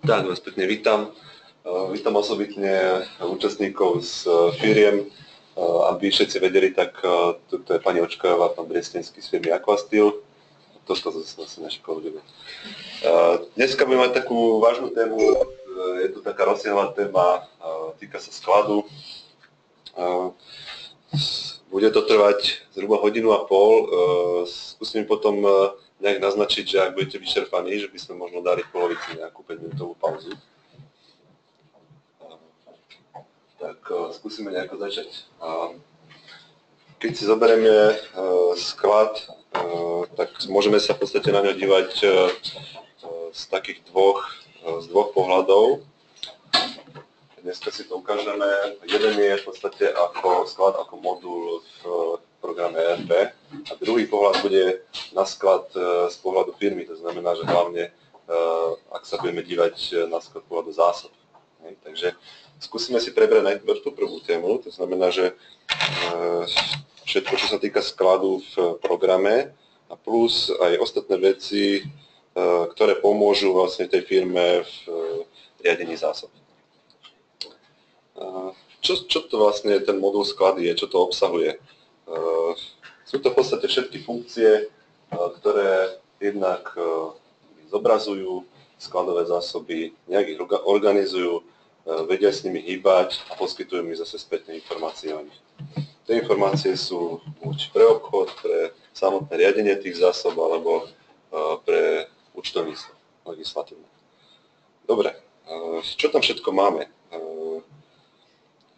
Tak, vás pekne vítam. Vítam osobitne účastníkov z firiem. Aby všetci vedeli, tak toto je pani Očkajová, pán Briestinský z firmy Aquasteel. Toto zase naši kolegovia. Dneska budeme mať takú vážnu tému, je to taká rozsiahla téma, týka sa skladu. Bude to trvať zhruba 1,5 hodiny. Skúsim potom nejak naznačiť, že ak budete vyčerpaní, že by sme možno dali v polovici nejakú 5-minútovú pauzu. Tak skúsime nejako začať. Keď si zoberieme sklad, tak môžeme sa v podstate na ňo dívať z takých dvoch pohľadov. Dneska si to ukážeme. Jeden je v podstate ako sklad, ako modul v programe ERP a druhý pohľad bude na sklad z pohľadu firmy. To znamená, že hlavne ak sa budeme dívať na sklad pohľadu zásob. Takže skúsime si prebrať najprv tú prvú tému. To znamená, že všetko, čo sa týka skladu v programe a plus aj ostatné veci, ktoré pomôžu vlastne tej firme v riadení zásob. Čo to vlastne ten modul sklad je, čo to obsahuje? Sú to v podstate všetky funkcie, ktoré jednak zobrazujú skladové zásoby, nejak ich organizujú, vedia s nimi hýbať a poskytujú mi zase spätné informácie o nich. Tie informácie sú buď pre obchod, pre samotné riadenie tých zásob, alebo pre účtovníctvo legislatívne. Dobre, čo tam všetko máme?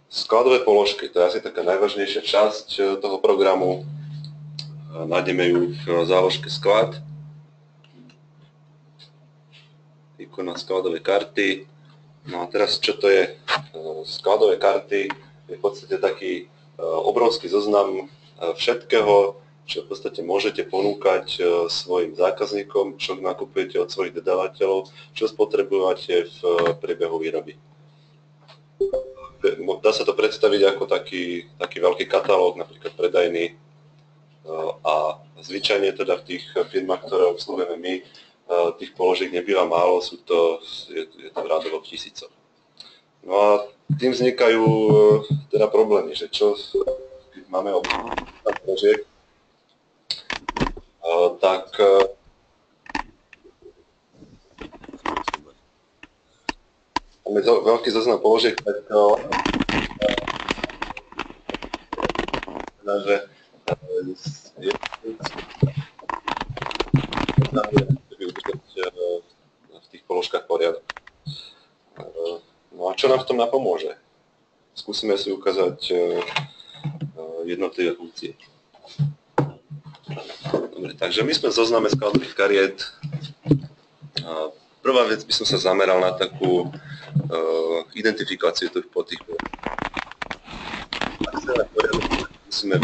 Skladové položky, to je asi taká najvážnejšia časť toho programu. Nájdeme ju v záložke sklad. Ikona skladové karty. No a teraz čo to je? Skladové karty je v podstate taký obrovský zoznam všetkého, čo v podstate môžete ponúkať svojim zákazníkom, čo nakupujete od svojich dodávateľov, čo spotrebujete v priebehu výroby. Dá sa to predstaviť ako taký veľký katalóg, napríklad predajný, a zvyčajne teda v tých firmách, ktoré obsluhujeme my, tých položiek nebýva málo, je to rádovo v tisícoch. No a tým vznikajú teda problémy, že čo keď máme položiek, tak máme veľký zoznam položiek, tak že je v tých položkách poriadok. No a čo nám v tom napomôže? Skúsime si ukázať jednotlivé funkcie. Dobre, takže my sme v zozname skladových kariet. Prvá vec by som sa zameral na takú identifikáciu po tých musíme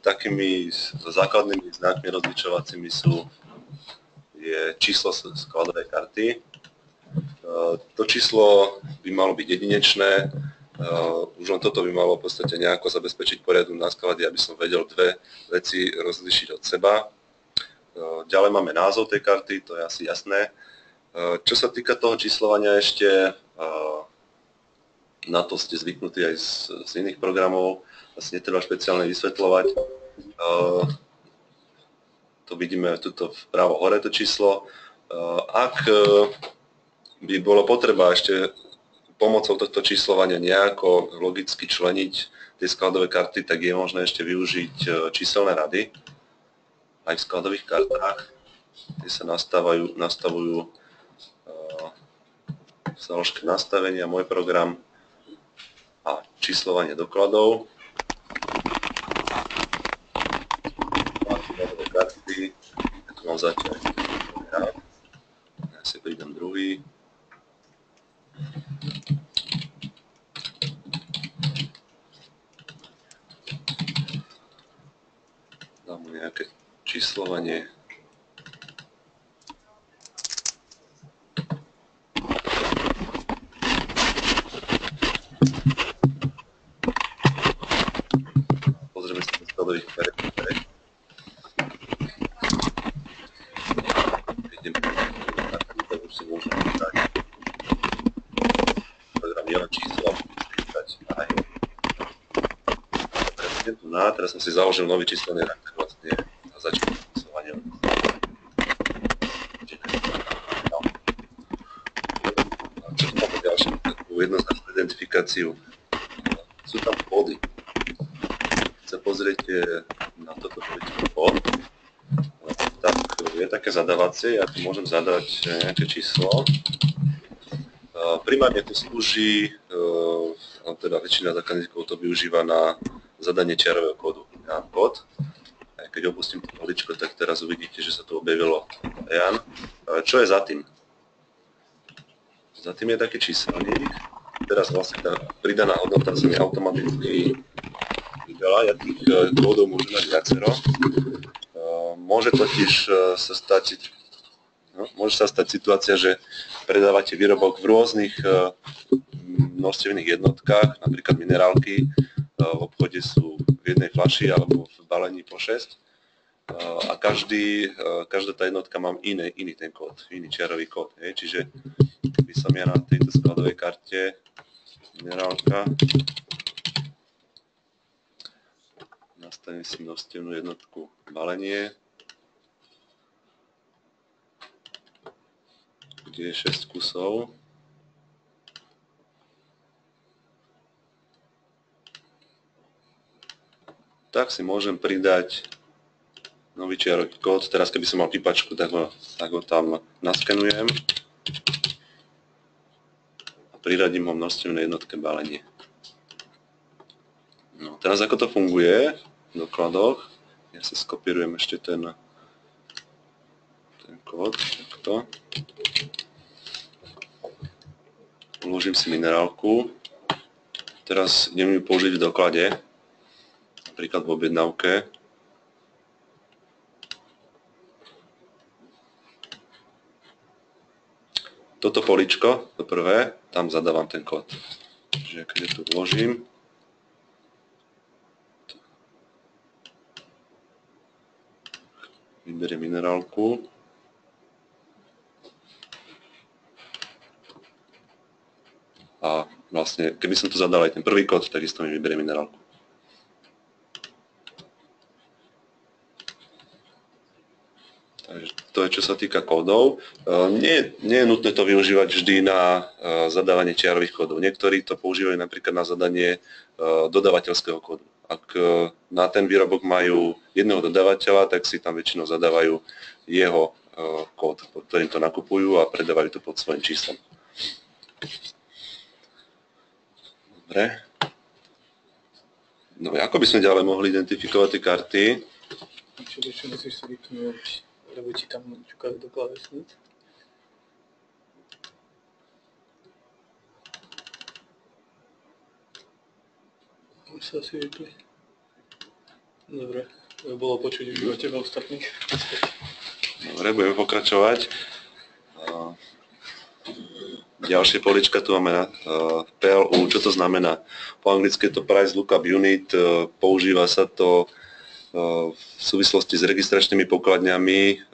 takými základnými znakmi rozličovacími je číslo skladovej karty. To číslo by malo byť jedinečné, už len toto by malo v podstate nejako zabezpečiť poriadok na sklade, aby som vedel dve veci rozlišiť od seba. Ďalej máme názov tej karty, to je asi jasné. Čo sa týka toho číslovania ešte, na to ste zvyknutí aj z iných programov, asi netreba špeciálne vysvetľovať. To vidíme tuto vpravo hore to číslo. Ak by bolo potreba ešte pomocou tohto číslovania nejako logicky členiť tie skladové karty, tak je možné ešte využiť číselné rady aj v skladových kartách, kde sa nastavujú v záložke nastavenia môj program a číslovanie dokladov. Karty, tak mám zatiaľ. Ja si pridám druhý. Dám mu nejaké číslovanie. Pozrieme sa do skladových kariet. teraz som si založil nový číselný rad, tak vlastne začnem hlasovanie. No. A čo máme ďalšie? Takú jednoznačnú identifikáciu. Sú tam body. Keď sa pozriete na toto kód, tak je také zadávacie, ja tu môžem zadať nejaké číslo. Primárne to slúži, teda väčšina zákazníkov to využíva na zadanie čiarového kódu. Ja kód. A keď opustím to poličko, tak teraz uvidíte, že sa tu objavilo Jan. Čo je za tým? Za tým je taký číselník. Teraz vlastne tá pridaná hodnota sa mi automaticky vydala. Ja tých kódov môžem mať viacero. Môže totiž sa stať situácia, že predávate výrobok v rôznych množstevných jednotkách, napríklad minerálky v obchode sú v jednej fľaši alebo v balení po 6 a každá tá jednotka má iný ten kód, iný čiarový kód. Čiže by som ja na tejto skladovej karte minerálka nastavím si množstevnú jednotku balenie, kde je 6 kusov. Tak si môžem pridať nový čiarový kód. Teraz keby som mal pípačku, tak ho tam naskenujem a priradím ho množstevnej jednotke balenie. No, teraz ako to funguje v dokladoch, ja si skopírujem ešte ten kód, takto. Uložím si minerálku. Teraz idem ju použiť v doklade, napríklad v objednávke. Toto poličko, to prvé, tam zadávam ten kód. Čiže keď tu vložím, vyberiem minerálku. A vlastne, keby som tu zadal aj ten prvý kód, takisto mi vyberie minerálku. Takže to je, čo sa týka kódov. Nie je nutné to využívať vždy na zadávanie čiarových kódov. Niektorí to používajú napríklad na zadanie dodávateľského kódu. Ak na ten výrobok majú jedného dodávateľa, tak si tam väčšinou zadávajú jeho kód, pod ktorým to nakupujú a predávajú to pod svojím číslom. Dobre. No, ako by sme ďalej mohli identifikovať tie karty? Čo musíš si vypnúť, lebo ti tam ťukajú do klávesnic. Už sa asi vypli. Dobre, bolo počuť už o teba ostatných. Dobre, budeme pokračovať. Ďalšie polička tu máme PLU, čo to znamená? Po anglicky je to Price Lookup Unit, používa sa to v súvislosti s registračnými pokladňami,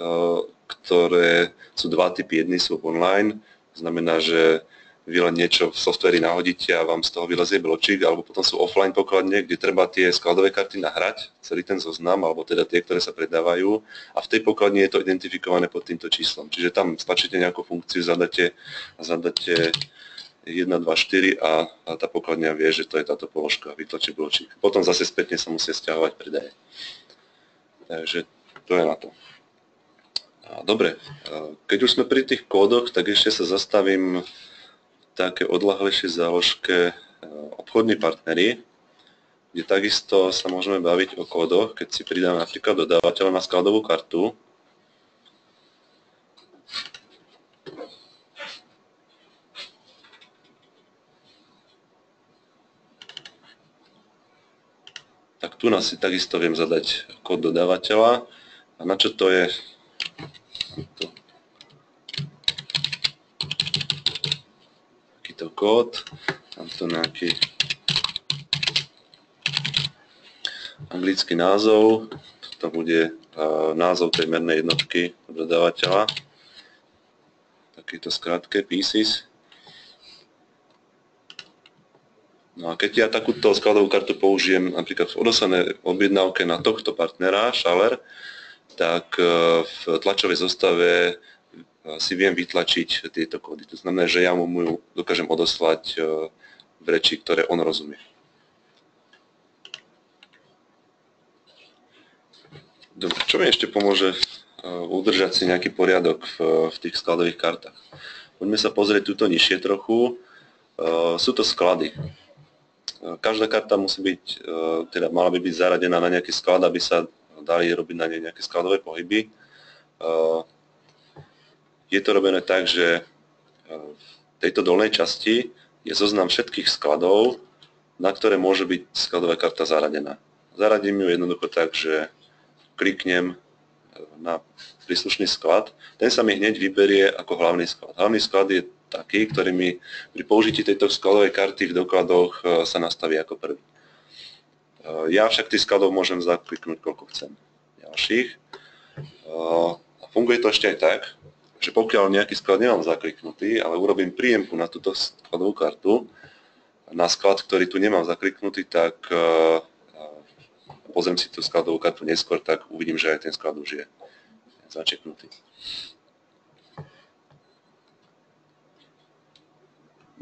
ktoré sú dva typy. Jedny sú online, to znamená, že vy len niečo v softveri nahodíte a vám z toho vylezie bločík, alebo potom sú offline pokladne, kde treba tie skladové karty nahrať, celý ten zoznam, alebo teda tie, ktoré sa predávajú, a v tej pokladni je to identifikované pod týmto číslom. Čiže tam stlačíte nejakú funkciu, zadáte 1, 2, 4 a tá pokladňa vie, že to je táto položka, vytlačí bločík. Potom zase spätne sa musia stiahovať predaje. Takže to je na to. Dobre, keď už sme pri tých kódoch, tak ešte sa zastavím také odľahlejšie záložke obchodní partneri, kde takisto sa môžeme baviť o kódoch, keď si pridáme napríklad dodávateľa na skladovú kartu. Tak tu nás si takisto viem zadať kód dodávateľa. A na čo to je? Kód, tam to nejaký anglický názov, to bude názov tej mernej jednotky dodávateľa, takýto skrátke pieces. No a keď ja takúto skladovú kartu použijem napríklad v odoslanej objednávke na tohto partnera, Schaller, tak v tlačovej zostave si viem vytlačiť tieto kódy. To znamená, že ja mu dokážem odoslať v reči, ktoré on rozumie. Dobre, čo mi ešte pomôže udržať si nejaký poriadok v tých skladových kartách? Poďme sa pozrieť túto nižšie trochu. Sú to sklady. Každá karta musí byť, teda mala by byť zaradená na nejaký sklad, aby sa dali robiť na nej nejaké skladové pohyby. Je to robené tak, že v tejto dolnej časti je zoznam všetkých skladov, na ktoré môže byť skladová karta zaradená. Zaradím ju jednoducho tak, že kliknem na príslušný sklad, ten sa mi hneď vyberie ako hlavný sklad. Hlavný sklad je taký, ktorý mi pri použití tejto skladovej karty v dokladoch sa nastaví ako prvý. Ja však tých skladov môžem zakliknúť, koľko chcem ďalších. A funguje to ešte aj tak, že pokiaľ nejaký sklad nemám zakliknutý, ale urobím príjemku na túto skladovú kartu, na sklad, ktorý tu nemám zakliknutý, tak pozriem si tú skladovú kartu neskôr, tak uvidím, že aj ten sklad už je začeknutý.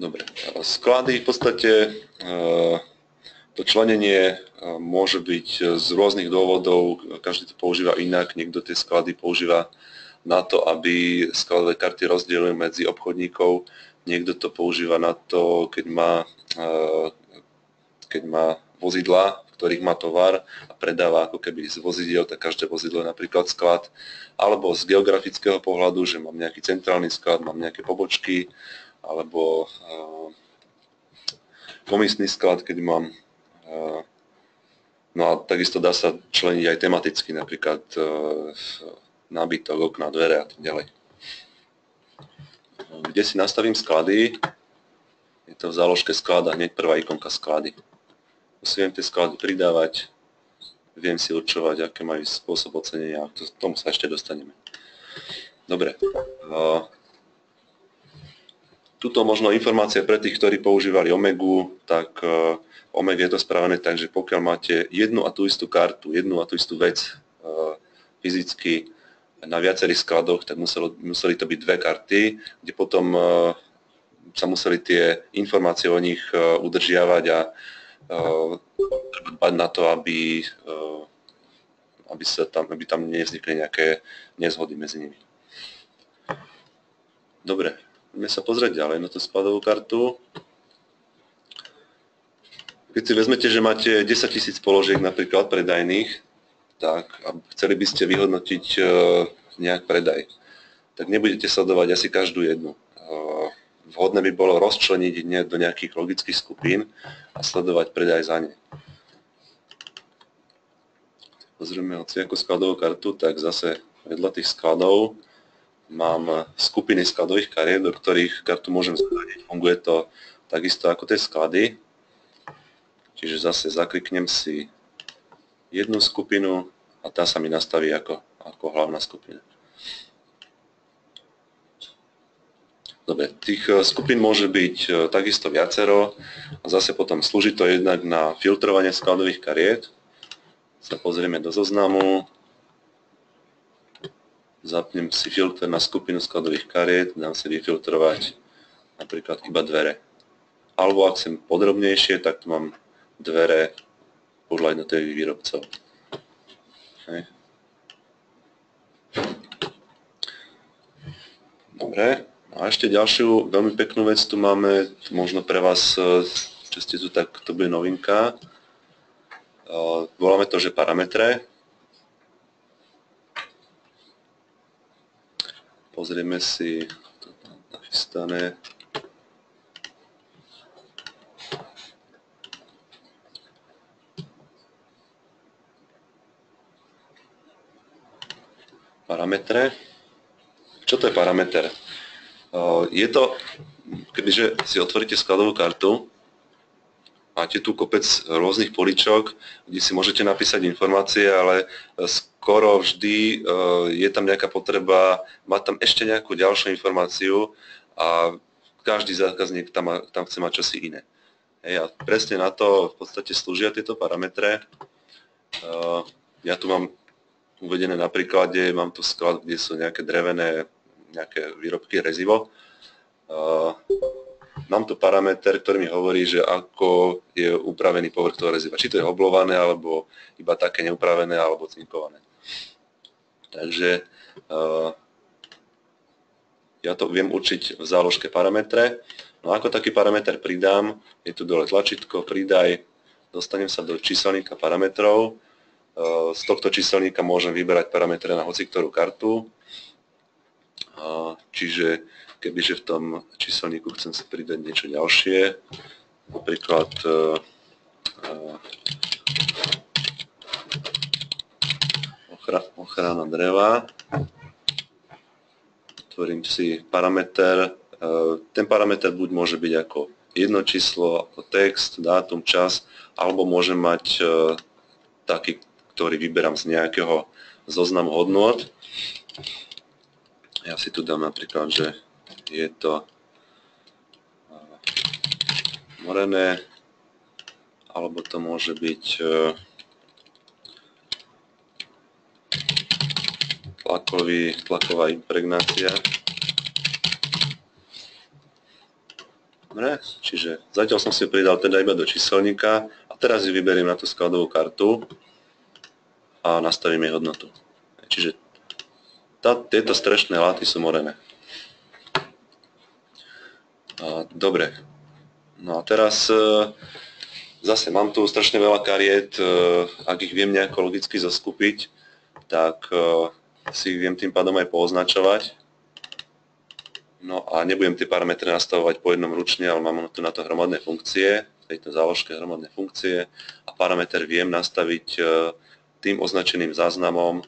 Dobre, sklady v podstate, to členenie môže byť z rôznych dôvodov, každý to používa inak, niekto tie sklady používa na to, aby skladové karty rozdielil medzi obchodníkov, niekto to používa na to, keď má vozidlá, v ktorých má tovar a predáva ako keby z vozidiel, tak každé vozidlo je napríklad sklad, alebo z geografického pohľadu, že mám nejaký centrálny sklad, mám nejaké pobočky, alebo komisný sklad, keď mám. No a takisto dá sa členiť aj tematicky, napríklad nábytok, okná, dvere a tak ďalej. Kde si nastavím sklady, je to v záložke sklad a hneď prvá ikonka sklady. Musím tie sklady pridávať, viem si určovať, aké majú spôsob ocenenia, a k tomu sa ešte dostaneme. Dobre. Tuto možno informácia pre tých, ktorí používali Omegu, tak Omeg je to spravené tak, že pokiaľ máte jednu a tú istú kartu, jednu a tú istú vec fyzicky na viacerých skladoch, tak museli to byť dve karty, kde potom sa museli tie informácie o nich udržiavať a dbať na to, aby tam nevznikli nejaké nezhody medzi nimi. Dobre. Poďme sa pozrieť ďalej na tú skladovú kartu. Keď si vezmete, že máte 10 000 položiek napríklad predajných, tak a chceli by ste vyhodnotiť nejak predaj, tak nebudete sledovať asi každú jednu. Vhodné by bolo rozčleniť do nejakých logických skupín a sledovať predaj za ne. Pozrieme hociakú skladovú kartu, tak zase vedľa tých skladov mám skupiny skladových kariet, do ktorých kartu môžem zaradiť. Funguje to takisto ako tie sklady. Čiže zase zakliknem si jednu skupinu a tá sa mi nastaví ako hlavná skupina. Dobre, tých skupín môže byť takisto viacero a zase potom slúži to jednak na filtrovanie skladových kariet. Sa pozrieme do zoznamu. Zapnem si filter na skupinu skladových kariet, dám si vyfiltrovať napríklad iba dvere. Alebo ak chcem podrobnejšie, tak tu mám dvere podľa jednotlivých výrobcov. Okay. Dobre, a ešte ďalšiu veľmi peknú vec tu máme, možno pre vás, čo ste tu, tak to bude novinka. Voláme to, že parametre. Pozrieme si to tam nachystané. Parametre. Čo to je parameter? Je to, kebyže si otvoríte skladovú kartu, máte tu kopec rôznych políčok, kde si môžete napísať informácie, ale skoro vždy je tam nejaká potreba mať tam ešte nejakú ďalšiu informáciu a každý zákazník tam chce mať čosi iné. Hej, a presne na to v podstate slúžia tieto parametre. Ja tu mám uvedené na príklade, mám tu sklad, kde sú nejaké drevené nejaké výrobky, rezivo. Mám tu parameter, ktorý mi hovorí, že ako je upravený povrch toho reziva. Či to je oblované, alebo iba také neupravené, alebo cinkované. Takže ja to viem určiť v záložke parametre. No ako taký parameter pridám, je tu dole tlačítko, pridaj, dostanem sa do číselníka parametrov. Z tohto číselníka môžem vyberať parametre na hociktorú kartu. Čiže kebyže v tom číselníku chcem si pridať niečo ďalšie, napríklad ochrana dreva, otvorím si parameter. Ten parameter buď môže byť ako jedno číslo, ako text, dátum, čas, alebo môžem mať taký, ktorý vyberám z nejakého zoznamu hodnôt. Ja si tu dám napríklad, že je to morené, alebo to môže byť tlaková impregnácia. Dobre, čiže zatiaľ som si pridal teda iba do číselníka a teraz ju vyberiem na tú skladovú kartu a nastavím jej hodnotu. Čiže tieto strešné láty sú morené. Dobre, no a teraz zase mám tu strašne veľa kariet, ak ich viem nejako logicky zoskupiť, tak si ich viem tým pádom aj pooznačovať. No a nebudem tie parametre nastavovať po jednom ručne, ale mám tu na to hromadné funkcie, v tejto záložke hromadné funkcie a parameter viem nastaviť tým označeným záznamom.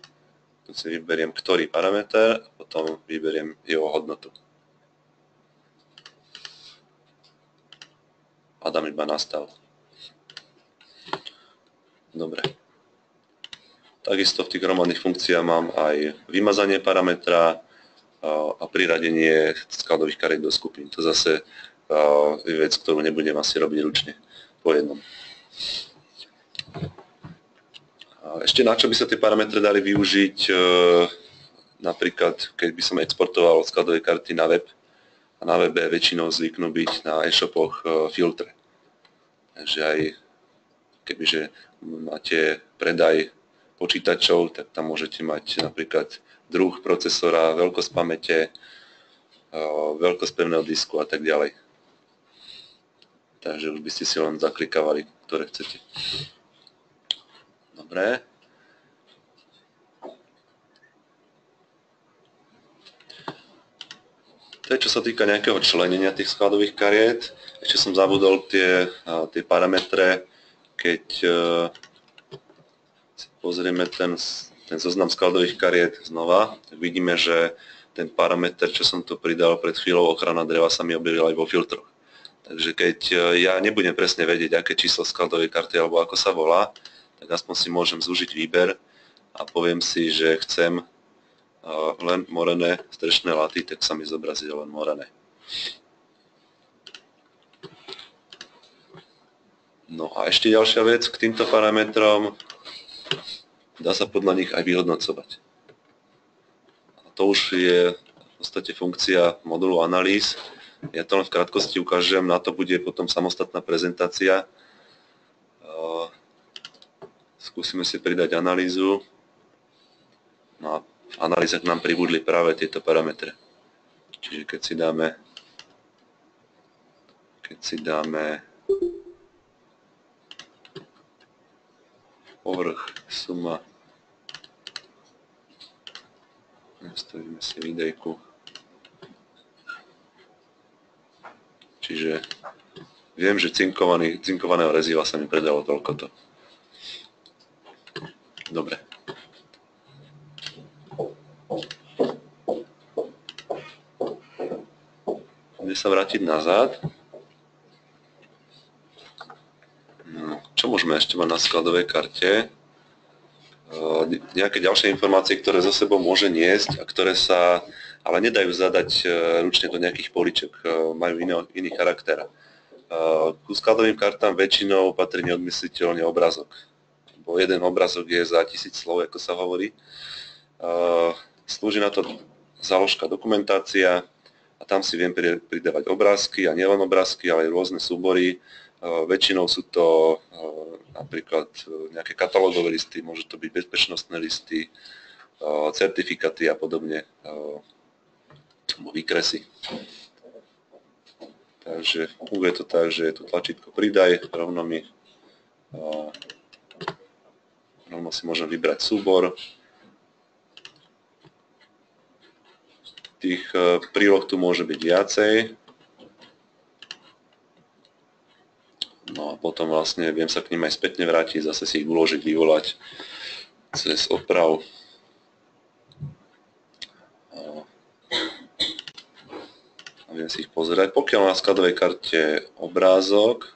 Tu si vyberiem ktorý parameter a potom vyberiem jeho hodnotu. A dám iba nastav. Dobre. Takisto v tých hromadných funkciách mám aj vymazanie parametra a priradenie skladových kariet do skupín. To zase je vec, ktorú nebudem asi robiť ručne po jednom. Ešte na čo by sa tie parametre dali využiť, napríklad keď by som exportoval skladové karty na web, a na webe väčšinou zvyknú byť na e-shopoch filtre. Takže aj kebyže máte predaj počítačov, tak tam môžete mať napríklad druh procesora, veľkosť pamäte, veľkosť pevného disku a tak ďalej. Takže už by ste si len zaklikávali, ktoré chcete. Dobre. To je čo sa týka nejakého členenia tých skladových kariet. Ešte som zabudol tie parametre, keď si pozrieme ten zoznam skladových kariet znova, tak vidíme, že ten parameter, čo som tu pridal pred chvíľou, ochrana dreva, sa mi objavil aj vo filtroch. Takže keď ja nebudem presne vedieť, aké číslo skladovej karty alebo ako sa volá, tak aspoň si môžem zúžiť výber a poviem si, že chcem len morené strešné láty, tak sa mi zobrazí len morené. No a ešte ďalšia vec k týmto parametrom. Dá sa podľa nich aj vyhodnocovať. A to už je v podstate funkcia modulu analýz. Ja to len v krátkosti ukážem, na to bude potom samostatná prezentácia. Skúsime si pridať analýzu. No a v analýzach nám pribudli práve tieto parametre. Čiže keď si dáme povrch, suma, nastavíme si videjku. Čiže viem, že cinkovaného reziva sa mi predalo toľkoto. Dobre. Poďme sa vrátiť nazad. Čo môžeme ešte mať na skladovej karte? Nejaké ďalšie informácie, ktoré za sebou môže niesť a ktoré sa ale nedajú zadať ručne do nejakých políček, majú iný charakter. Ku skladovým kartám väčšinou patrí neodmysliteľne obrazok. Bo jeden obrazok je za 1000 slov, ako sa hovorí. Slúži na to záložka dokumentácia a tam si viem pridávať obrázky a nielen obrázky, ale aj rôzne súbory. Väčšinou sú to napríklad nejaké katalógové listy, môže to byť bezpečnostné listy, certifikáty a podobne, výkresy. Takže funguje to tak, že je tu tlačítko pridaj, rovno si môžem vybrať súbor. Tých príloh tu môže byť viacej. No a potom vlastne viem sa k nim aj spätne vrátiť, zase si ich uložiť, vyvolať cez oprav. A viem si ich pozerať. Pokiaľ na skladovej karte obrázok,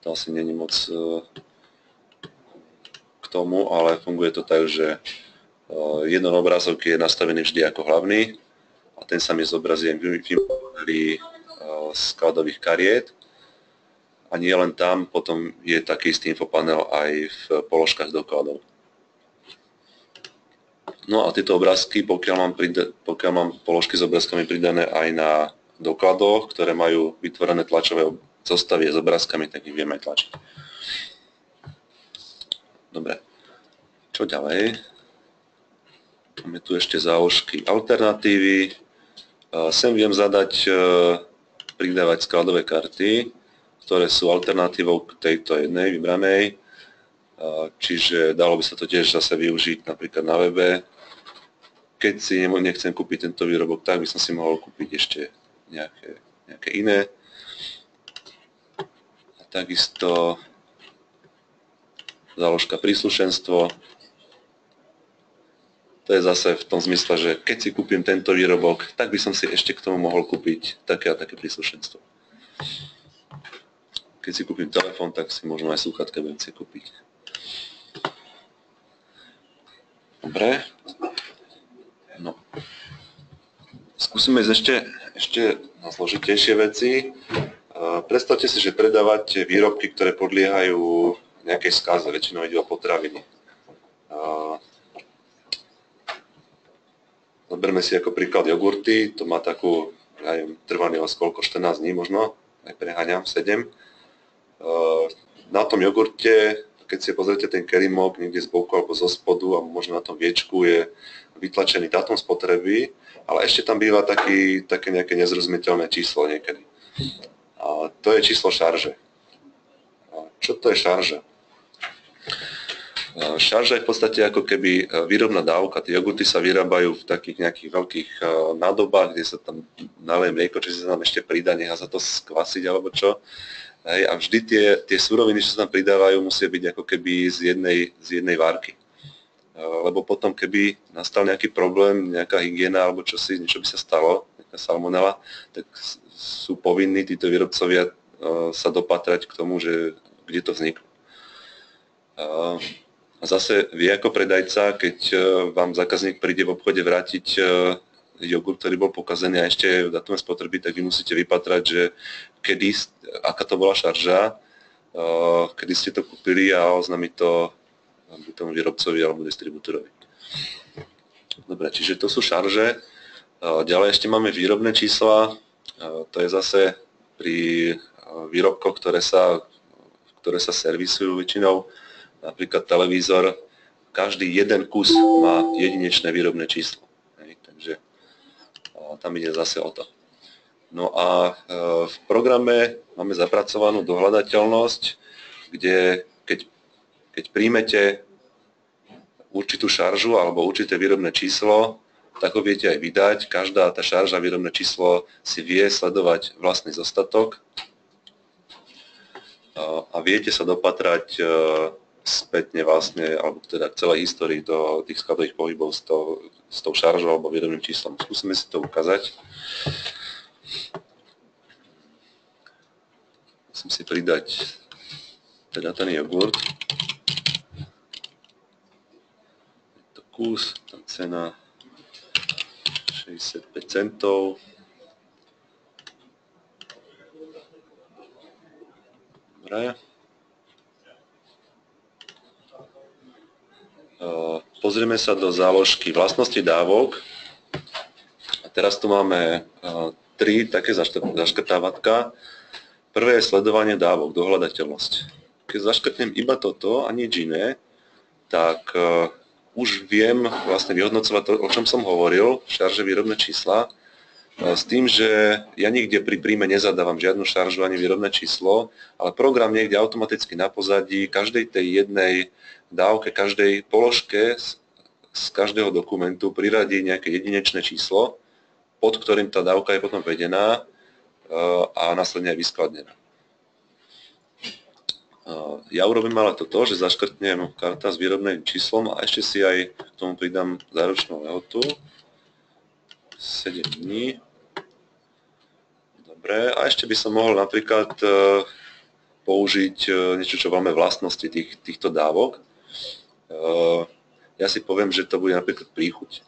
to asi není moc k tomu, ale funguje to tak, že jeden obrázok je nastavený vždy ako hlavný a ten sa mi zobrazí v skladových kariet. A nie len tam, potom je taký istý infopanel aj v položkách dokladov. No a tieto obrázky, pokiaľ mám položky s obrázkami pridané aj na dokladoch, ktoré majú vytvorené tlačové zostavy s obrázkami, tak ich viem aj tlačiť. Dobre, čo ďalej? Máme tu ešte záložky alternatívy. Sem viem zadať pridávať skladové karty, ktoré sú alternatívou k tejto jednej vybranej. Čiže dalo by sa to tiež zase využiť napríklad na webe. Keď si nechcem kúpiť tento výrobok, tak by som si mohol kúpiť ešte nejaké iné. A takisto záložka príslušenstvo. To je zase v tom zmysle, že keď si kúpim tento výrobok, tak by som si ešte k tomu mohol kúpiť také a také príslušenstvo. Keď si kúpim telefón, tak si možno aj slúchadka budem si kúpiť. Dobre. No. Skúsime ísť ešte na zložitejšie veci. Predstavte si, že predávate výrobky, ktoré podliehajú nejakej skáze, väčšinou ide o potraviny. Zoberme si ako príklad jogurty, to má takú, ja neviem, trvanlivosť koľko, 14 dní možno, aj preháňam, 7. Na tom jogurte, keď si pozriete ten kerimok niekde z boku alebo zo spodu a možno na tom viečku je vytlačený dátum spotreby, ale ešte tam býva také nejaké nezrozumiteľné číslo niekedy. A to je číslo šarže. A čo to je šarža? Šarža je v podstate ako keby výrobná dávka. Tie jogurty sa vyrábajú v takých nejakých veľkých nádobách, kde sa tam naleje mlieko, či sa tam ešte pridá, nechá sa to skvasiť alebo čo. Hej, a vždy tie suroviny, čo sa tam pridávajú, musia byť ako keby z jednej várky. Lebo potom, keby nastal nejaký problém, nejaká hygiena alebo čosi, niečo by sa stalo, nejaká salmonela, tak sú povinní títo výrobcovia sa dopatrať k tomu, že kde to vzniklo. A zase vy ako predajca, keď vám zákazník príde v obchode vrátiť jogurt, ktorý bol pokazený a ešte v datume spotreby, tak vy musíte vypatrať, že aká to bola šarža, kedy ste to kúpili a oznámiť to tomu výrobcovi alebo distribútorovi. Dobre, čiže to sú šarže. Ďalej ešte máme výrobné čísla. To je zase pri výrobkoch, ktoré sa servisujú väčšinou. Napríklad televízor. Každý jeden kus má jedinečné výrobné číslo. Takže tam ide zase o to. No a v programe máme zapracovanú dohľadateľnosť, kde keď príjmete určitú šaržu alebo určité výrobné číslo, tak ho viete aj vydať. Každá tá šarža, výrobné číslo si vie sledovať vlastný zostatok a viete sa dopatrať spätne vlastne, alebo teda k celej histórii do tých skladových pohybov s tou šaržou alebo výrobným číslom. Skúsime si to ukázať. Musím si pridať teda ten jogurt. Kus, tá cena 65 centov. Dobre. Pozrieme sa do záložky vlastnosti dávok. A teraz tu máme tri také zaškrtávatka. Prvé je sledovanie dávok, dohľadateľnosť. Keď zaškrtnem iba toto a nič iné, tak už viem vlastne vyhodnocovať to, o čom som hovoril, šarže výrobné čísla, s tým, že ja nikde pri príjme nezadávam žiadnu šaržu ani výrobné číslo, ale program niekde automaticky na pozadí každej tej jednej dávke, každej položke z každého dokumentu priradí nejaké jedinečné číslo, pod ktorým tá dávka je potom vedená a následne aj vyskladnená. Ja urobím ale toto, že zaškrtnem karta s výrobným číslom a ešte si aj k tomu pridám záručnú lehotu. 7 dní. Dobre, a ešte by som mohol napríklad použiť niečo, čo máme vlastnosti týchto dávok. Ja si poviem, že to bude napríklad príchuť.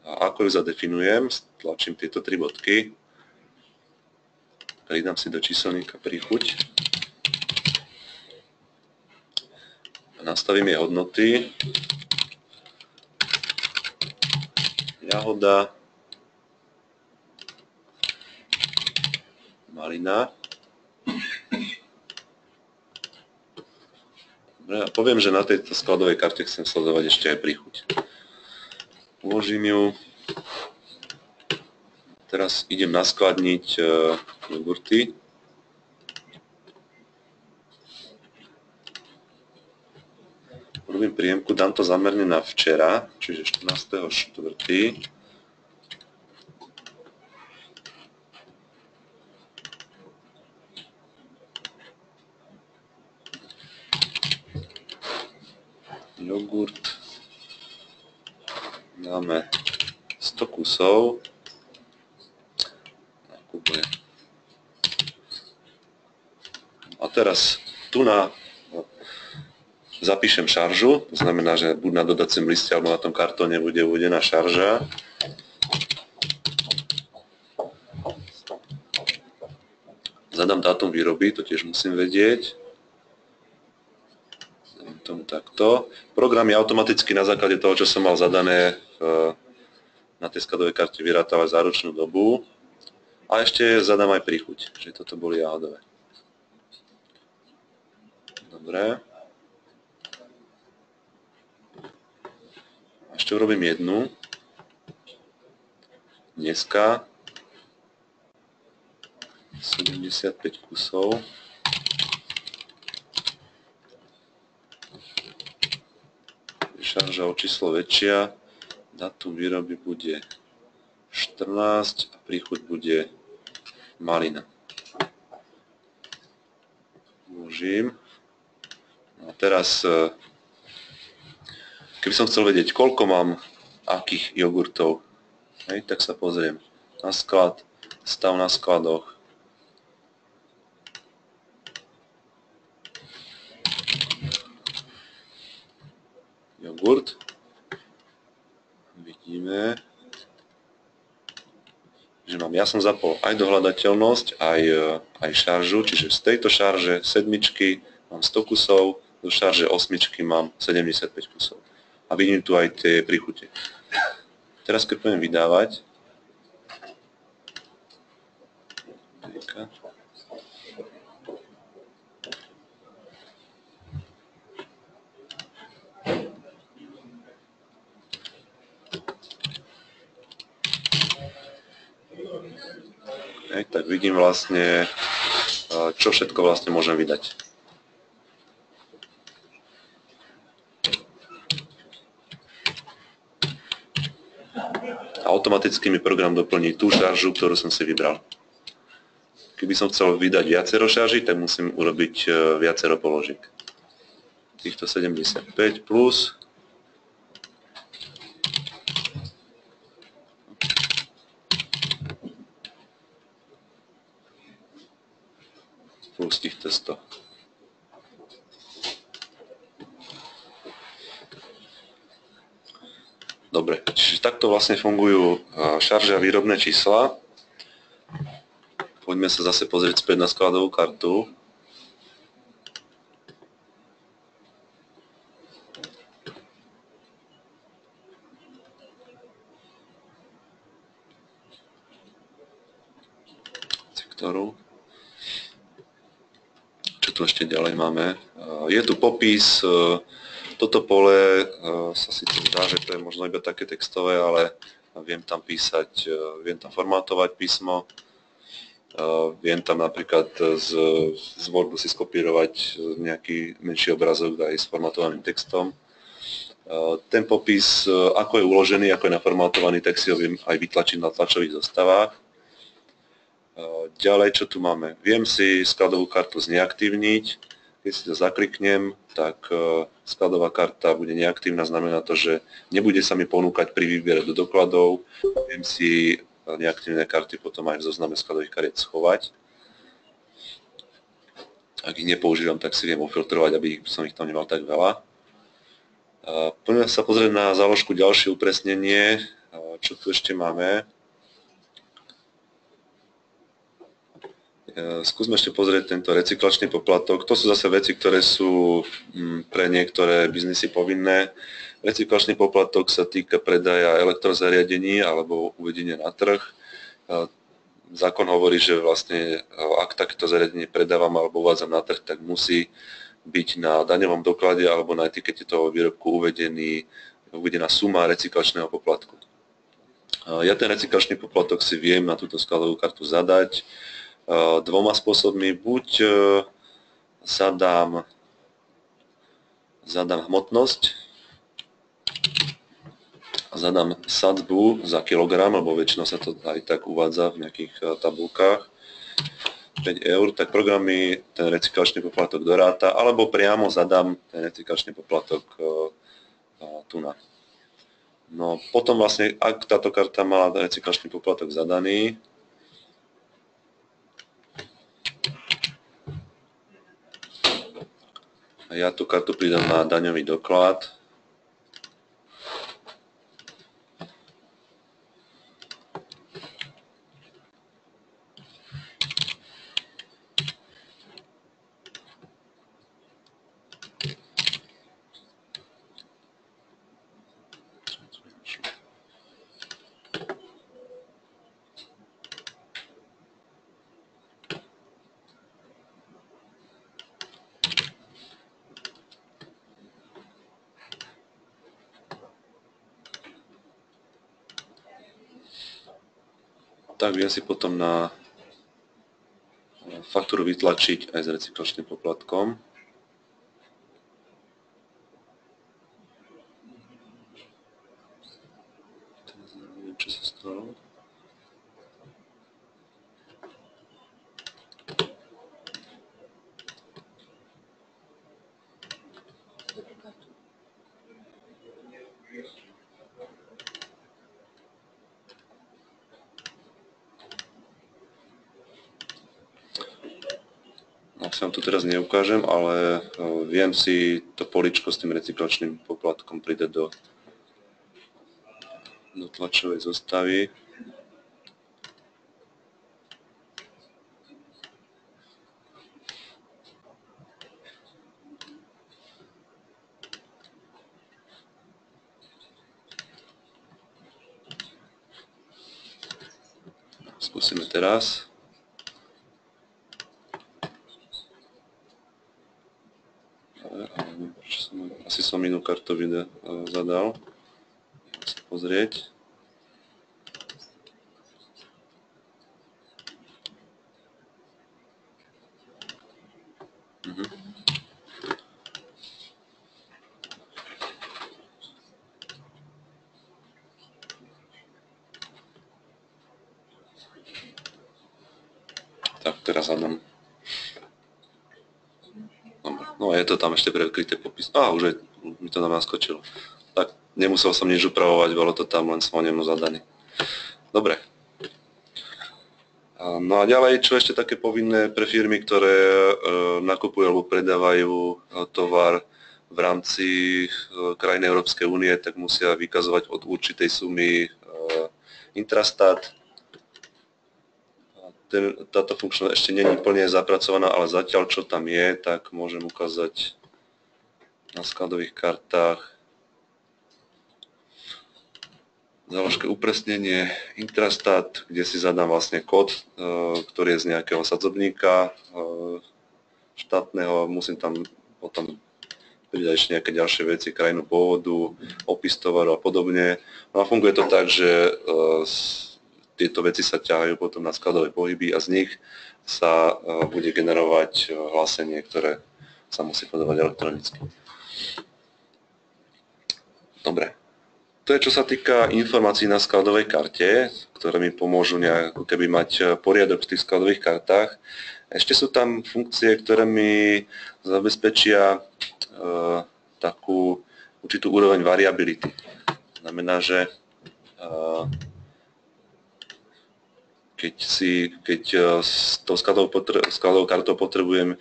A ako ju zadefinujem, tlačím tieto tri bodky, pridám si do číselníka príchuť a nastavím jej hodnoty. Jahoda, malina. Dobre, a poviem, že na tejto skladovej karte chcem sledovať ešte aj príchuť. Uložím ju. Teraz idem naskladniť jogurty. Urobím príjemku, dám to zamerne na včera, čiže 14.4. Jogurt. Dáme 100 kusov. Nakupuje. A teraz tu zapíšem šaržu, to znamená, že buď na dodacím liste alebo na tom kartóne bude uvedená šarža. Zadám dátum výroby, to tiež musím vedieť. Dám tomu takto. Program je automaticky na základe toho, čo som mal zadané na tej skladovej karte vyrátavať záručnú dobu. A ešte zadám aj príchuť, že toto boli jahodové. Dobre. Ešte urobím jednu. Dneska 75 kusov. Šarža o číslo väčšia. Dátum výroby bude 14 a príchuť bude malina. Uložím. A teraz, keby som chcel vedieť, koľko mám akých jogurtov, tak sa pozriem na sklad, stav na skladoch. Jogurt. Vidíme, že ja som zapol aj dohľadateľnosť, aj šaržu, čiže z tejto šarže sedmičky mám 100 kusov, do šarže osmičky mám 75 kusov. A vidím tu aj tie príchute. Teraz keď budem vydávať, tak vidím vlastne, čo všetko vlastne môžem vydať. A automaticky mi program doplní tú šaržu, ktorú som si vybral. Keby som chcel vydať viacero šarží, tak musím urobiť viacero položiek. Týchto 75 plus týchto 100. Dobre, čiže takto vlastne fungujú šarže a výrobné čísla. Poďme sa zase pozrieť späť na skladovú kartu. sektoru. Čo tu ešte ďalej máme? Je tu popis. Toto pole sa síce zdá, že to je možno iba také textové, ale viem tam písať, viem tam formátovať písmo. Viem tam napríklad z Wordu si skopírovať nejaký menší obrazok aj s formatovaným textom. Ten popis, ako je uložený, ako je naformatovaný text, si ho viem aj vytlačiť na tlačových zostavách. Ďalej, čo tu máme? Viem si skladovú kartu zneaktívniť. Keď si to zakliknem, tak skladová karta bude neaktívna, znamená to, že nebude sa mi ponúkať pri výbere do dokladov. Viem si neaktívne karty potom aj v zozname skladových kariet schovať. Ak ich nepoužívam, tak si viem ofiltrovať, aby som ich tam nemal tak veľa. Poďme sa pozrieť na záložku ďalšie upresnenie, čo tu ešte máme. Skúsme ešte pozrieť tento recyklačný poplatok. To sú zase veci, ktoré sú pre niektoré biznisy povinné. Recyklačný poplatok sa týka predaja elektrozariadení alebo uvedenia na trh. Zákon hovorí, že vlastne ak takéto zariadenie predávam alebo uvádzam na trh, tak musí byť na daňovom doklade alebo na etikete toho výrobku uvedená suma recyklačného poplatku. Ja ten recyklačný poplatok si viem na túto skladovú kartu zadať dvoma spôsobmi. Buď zadám hmotnosť, zadám sadzbu za kilogram, lebo väčšinou sa to aj tak uvádza v nejakých tabulkách, 5 eur, tak program mi ten recyklačný poplatok doráta, alebo priamo zadám ten recyklačný poplatok tu na. No potom vlastne, ak táto karta mala recyklačný poplatok zadaný, a ja tú kartu pridám na daňový doklad, tak viem si potom na faktúru vytlačiť aj s recyklačným poplatkom. Teraz neviem, čo sa stalo. Asi vám to teraz neukážem, ale viem si to políčko s tým recyklačným poplatkom pridať do tlačovej zostavy. Skúsime teraz. Asi som inú kartu zadal. Chcem pozrieť. Tak, teraz zadám. No je to tam ešte prekryté popis. Už mi to tam naskočilo. Tak nemusel som nič upravovať, bolo to tam len som nemu zadaný. Dobre. No a ďalej, čo ešte také povinné pre firmy, ktoré nakupujú alebo predávajú tovar v rámci krajiny Európskej únie, tak musia vykazovať od určitej sumy intrastat. Táto funkčnosť ešte nie je plne zapracovaná, ale zatiaľ, čo tam je, tak môžem ukázať na skladových kartách. záložke upresnenie Intrastat, kde si zadám vlastne kód, ktorý je z nejakého sadzobníka štátneho, musím tam potom pridať ešte nejaké ďalšie veci, krajinu pôvodu, opis tovaru a podobne. No a funguje to tak, že tieto veci sa ťahajú potom na skladové pohyby a z nich sa bude generovať hlásenie, ktoré sa musí podávať elektronicky. Dobre. To je, čo sa týka informácií na skladovej karte, ktoré mi pomôžu nejako keby mať poriadok v tých skladových kartách. Ešte sú tam funkcie, ktoré mi zabezpečia takú určitú úroveň variability. Znamená, že keď s tou skladovou kartou potrebujem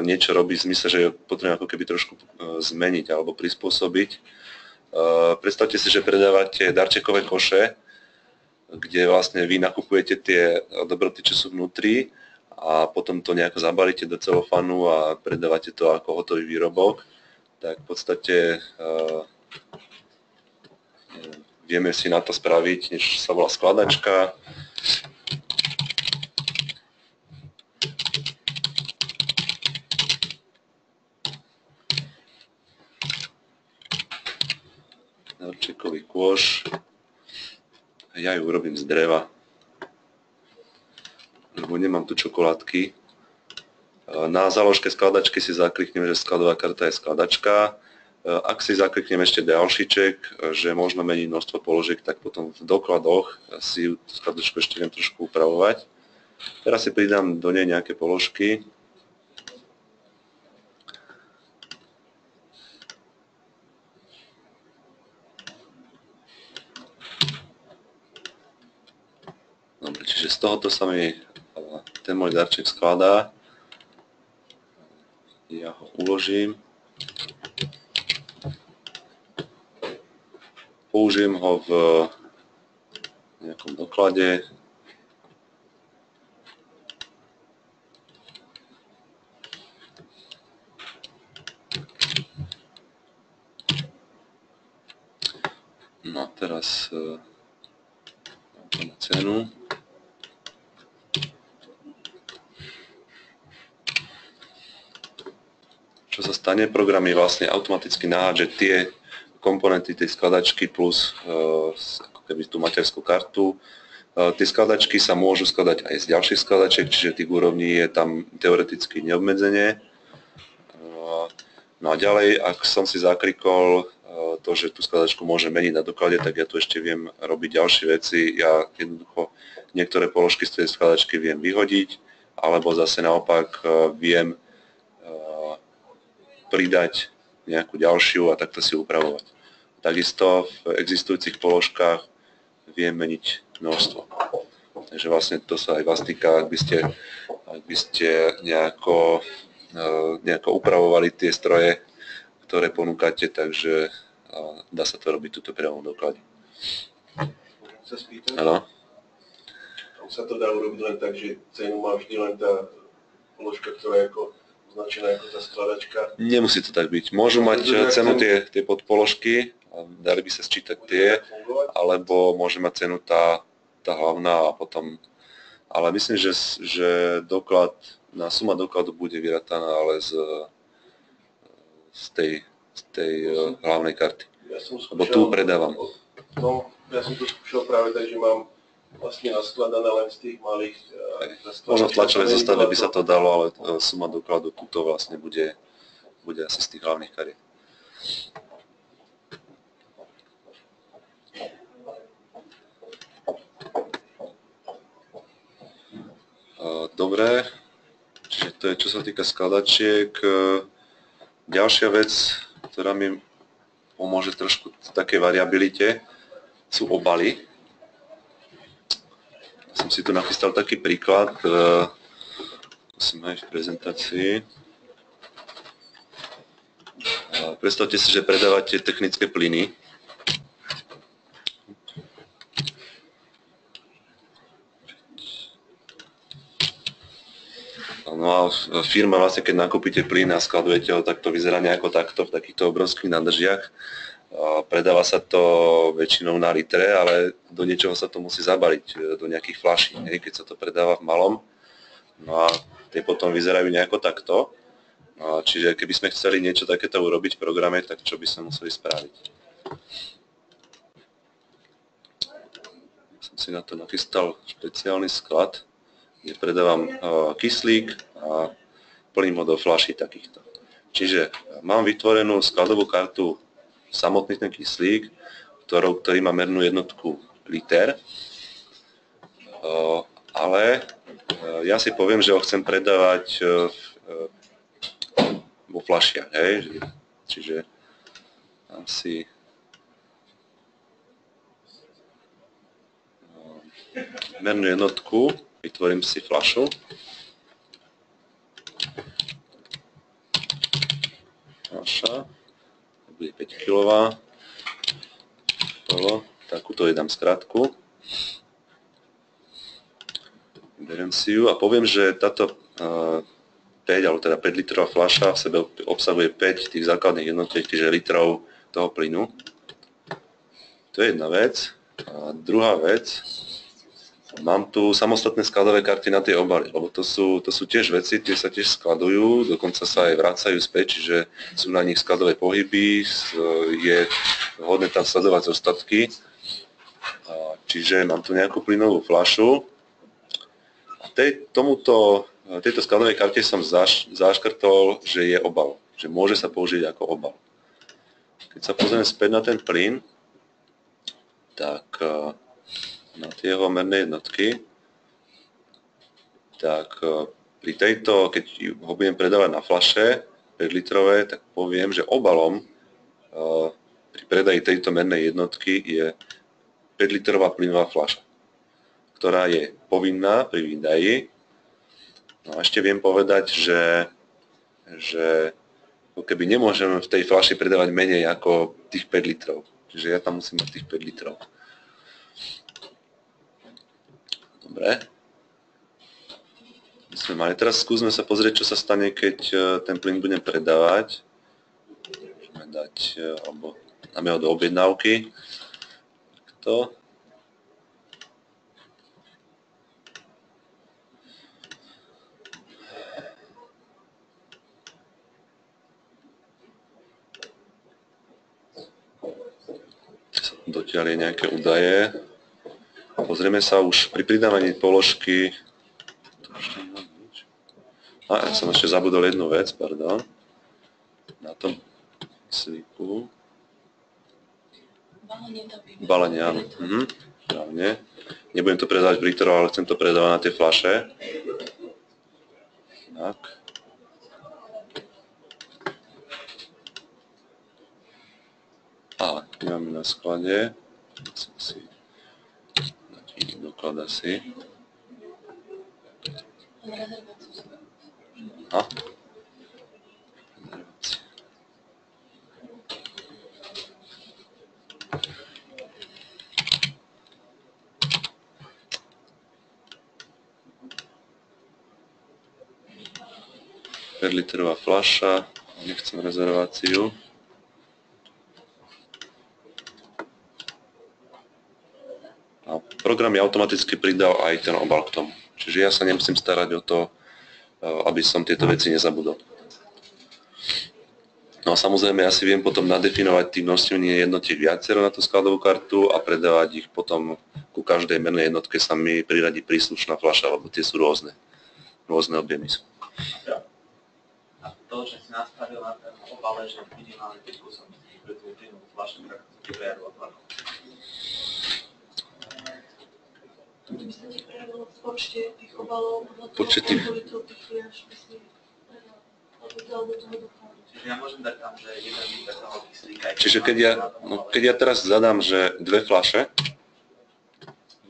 niečo robiť v zmysle, že potrebujem ako keby trošku zmeniť alebo prispôsobiť. Predstavte si, že predávate darčekové koše, kde vlastne vy nakupujete tie dobroty, čo sú vnútri a potom to nejako zabalíte do celofanu a predávate to ako hotový výrobok. Tak v podstate vieme si na to spraviť, niečo sa volá skladačka. Darčekový kôš. Ja ju urobím z dreva, lebo nemám tu čokoládky. Na záložke skladačky si zakliknem, že skladová karta je skladačka. Ak si zakliknem ešte ďalšíček, že možno meniť množstvo položiek, tak potom v dokladoch si tú skladačku ešte viem trošku upravovať. Teraz si pridám do nej nejaké položky. Dobre, čiže z tohoto sa mi ten môj darček skladá. Ja ho uložím. Použijem ho v nejakom doklade. No a teraz mám cenu. Čo sa stane? Program mi vlastne automaticky nahádže tie komponenty tej skladačky plus ako keby tú materskú kartu. Tie skladačky sa môžu skladať aj z ďalších skladačiek, čiže tých úrovní je tam teoreticky neobmedzenie. No a ďalej, ak som si zakrikol to, že tú skladačku môžem meniť na doklade, tak ja tu ešte viem robiť ďalšie veci. Ja jednoducho niektoré položky z tej skladačky viem vyhodiť, alebo zase naopak viem pridať nejakú ďalšiu a takto si upravovať. Takisto v existujúcich položkách viem meniť množstvo. Takže vlastne to sa aj vás týka, ak by ste nejako upravovali tie stroje, ktoré ponúkate, takže dá sa to robiť tuto priamo v doklade. Môžem sa spýtať? Áno. Tam sa to dá urobiť len tak, že cenu má vždy len tá položka, ktorá je ako označená ako tá skladačka. Nemusí to tak byť. Môžu mať cenu tie podpoložky, dali by sa sčítať tie, alebo môže mať cenu tá hlavná a potom... Ale myslím, že doklad, suma dokladu bude vyrátaná ale z tej hlavnej karty. Ja som Lebo tu predávam. No, ja som to skúšal práve tak, že mám vlastne naskladané len z tých malých... Možno v tlačovej zostave by sa to dalo, ale suma dokladu tuto vlastne bude asi z tých hlavných kariet. Dobre, čiže to je čo sa týka skladačiek. Ďalšia vec, ktorá mi pomôže trošku v takej variabilite, sú obaly. Som si tu nachystal taký príklad, musím aj v prezentácii. Predstavte si, že predávate technické plyny. No a firma vlastne, keď nakúpite plyn a skladujete ho, tak to vyzerá nejako takto v takýchto obrovských nádržiach. Predáva sa to väčšinou na litre, ale do niečoho sa to musí zabaliť, do nejakých fľaší, keď sa to predáva v malom. No a tie potom vyzerajú nejako takto. Čiže keby sme chceli niečo takéto urobiť v programe, tak čo by sme museli spraviť? Som si na to nachystal špeciálny sklad, kde predávam kyslík a plním ho do fľaší takýchto. Čiže mám vytvorenú skladovú kartu samotný ten kyslík, ktorý má mernú jednotku liter, ale ja si poviem, že ho chcem predávať vo fľašiach, hej? Čiže asi mernú jednotku, vytvorím si fľašu. Fľaša, bude 5 kg. Takúto jej dám skratku. Beriem si ju a poviem, že táto 5, alebo teda 5 litrová fľaša v sebe obsahuje 5 tých základných jednotiek, čiže litrov toho plynu. To je jedna vec. A druhá vec, mám tu samostatné skladové karty na tie obaly, lebo to sú tiež veci, tie sa tiež skladujú, dokonca sa aj vracajú späť, čiže sú na nich skladové pohyby, je vhodné tam sledovať ostatky. Čiže mám tu nejakú plynovú fľašu. A tejto skladovej karte som zaškrtol, že je obal, že môže sa použiť ako obal. Keď sa pozrieme späť na ten plyn, tak na tie jeho merné jednotky, tak pri tejto, keď ho budem predávať na fľaše 5 litrové, tak poviem, že obalom pri predaji tejto mernej jednotky je 5 litrová plynová fľaša, ktorá je povinná pri výdaji. No a ešte viem povedať, že keby nemôžem v tej fľaši predávať menej ako tých 5 litrov. Čiže ja tam musím mať tých 5 litrov. Dobre. My sme mali. Teraz skúsme sa pozrieť, čo sa stane, keď ten plyn budem predávať. Môžeme dať, alebo dáme ho do objednávky. Takto. Dotiaľ je nejaké údaje. Pozrieme sa už pri pridávaní položky. Ja som ešte zabudol jednu vec, pardon. Na tom kyslíku. Balenie, áno. Správne. Nebudem to predávať v litroch, ale chcem to predávať na tie fľaše. Tak. A máme na sklade. Musím si dať iný doklad asi. A? Litrová fľaša, nechcem rezerváciu. A program mi automaticky pridal aj ten obal k tomu. Čiže ja sa nemusím starať o to, aby som tieto veci nezabudol. No a samozrejme, ja si viem potom nadefinovať tým množstevne jednotiek viacero na tú skladovú kartu a predávať ich potom ku každej mernej jednotke sa mi priradí príslušná fľaša, lebo tie sú rôzne. Rôzne objemy sú. A to, že si nastavil na ten obale, že minimálne 5 kusov pre tú plynovú fľašu, tak to ti prejadlo tvarko. Kdyby se ti projevilo v počte těch obalů, Počet tých... kolik to typuješ, myslím, aby dal do toho dokladu. Čiže ja môžem dať tam, že 1 liter toho kyslíka. Čiže keď ja teraz zadám, že 2 fľaše,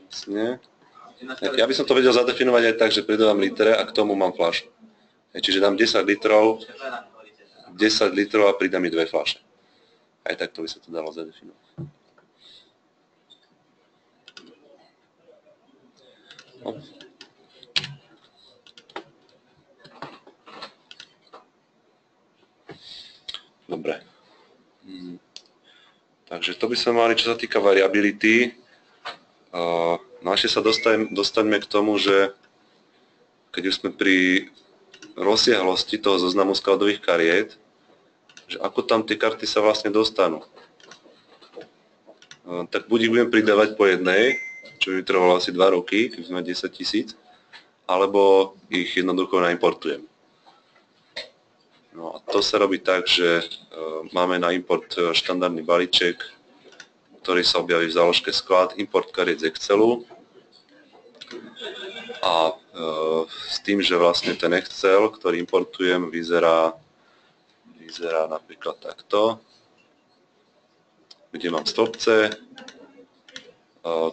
vlastne, ja by som to vedel zadefinovať aj tak, že pridávam litre a k tomu mám fľašu. Čiže dám 10 litrov a pridám mi 2 fľaše. Aj takto by sa to dalo zadefinovať. No. Dobre. Takže to by sme mali, čo sa týka variability. No a ešte sa dostaňme k tomu, že keď už sme pri rozsiahlosti toho zoznamu skladových kariet, že ako tam tie karty sa vlastne dostanú. Tak buď ich budem pridávať po jednej, čo by trvalo asi 2 roky, keď sme 10 000, alebo ich jednoducho naimportujem. No a to sa robí tak, že máme na import štandardný balíček, ktorý sa objaví v záložke sklad, import kariet z Excelu. A s tým, že vlastne ten Excel, ktorý importujem, vyzerá napríklad takto, kde mám stĺpce,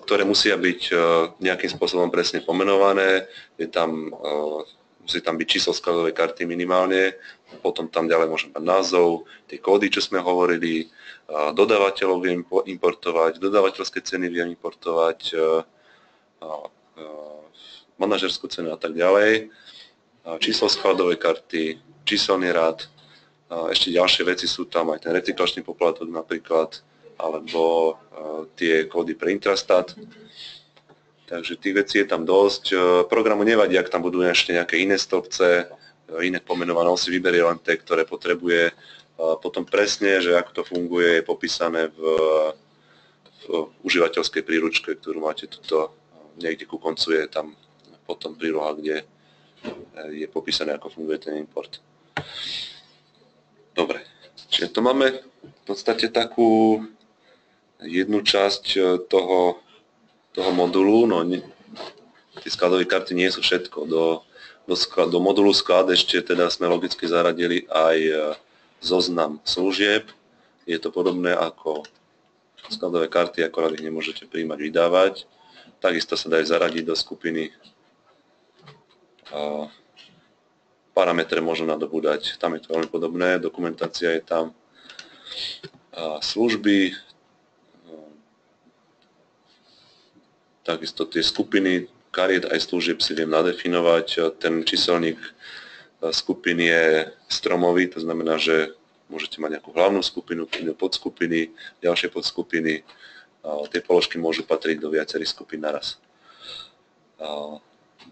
ktoré musia byť nejakým spôsobom presne pomenované. Musí tam byť číslo skladovej karty minimálne, potom tam ďalej môžem mať názov, tie kódy, čo sme hovorili, dodávateľov viem importovať, dodávateľské ceny viem importovať, manažerskú cenu a tak ďalej, číslo skladovej karty, číselný rád, ešte ďalšie veci sú tam aj ten recyklačný poplatok napríklad, alebo tie kódy pre Intrastat. Takže tých vecí je tam dosť. Programu nevadí, ak tam budú ešte nejaké iné stĺpce, iné pomenované, on si vyberie len tie, ktoré potrebuje. Potom presne, že ako to funguje, je popísané v užívateľskej príručke, ktorú máte tuto niekde ku koncu, je tam potom príloha, kde je popísané, ako funguje ten import. Dobre, čiže to máme v podstate takú jednu časť toho modulu, no tie skladové karty nie sú všetko. Do modulu sklad ešte teda sme logicky zaradili aj zoznam služieb. Je to podobné ako skladové karty, akorát ich nemôžete prijímať, vydávať. Takisto sa dajú zaradiť do skupiny. Parametre môžu nadobúdať, tam je to veľmi podobné, dokumentácia je tam. Služby, takisto tie skupiny kariet aj služieb si viem nadefinovať. Ten číselník skupiny je stromový, to znamená, že môžete mať nejakú hlavnú skupinu, podskupiny, ďalšie podskupiny. Tie položky môžu patriť do viacerých skupín naraz.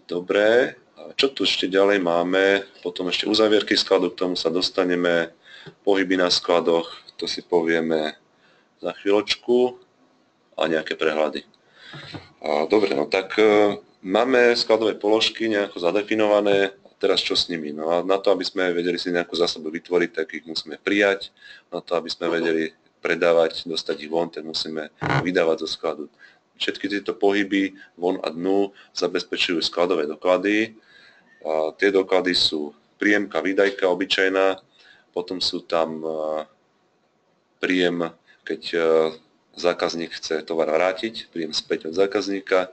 Dobre, čo tu ešte ďalej máme? Potom ešte uzavierky skladu, k tomu sa dostaneme. Pohyby na skladoch, to si povieme za chvíľočku. A nejaké prehľady. Dobre, no tak máme skladové položky nejako zadefinované, teraz čo s nimi? No a na to, aby sme vedeli si nejakú zásobu vytvoriť, tak ich musíme prijať. Na to, aby sme vedeli predávať, dostať ich von, tak musíme vydávať zo skladu. Všetky tieto pohyby von a dnu zabezpečujú skladové doklady. Tie doklady sú príjemka, výdajka obyčajná, potom sú tam príjem, keď zákazník chce tovar vrátiť, príjem späť od zákazníka,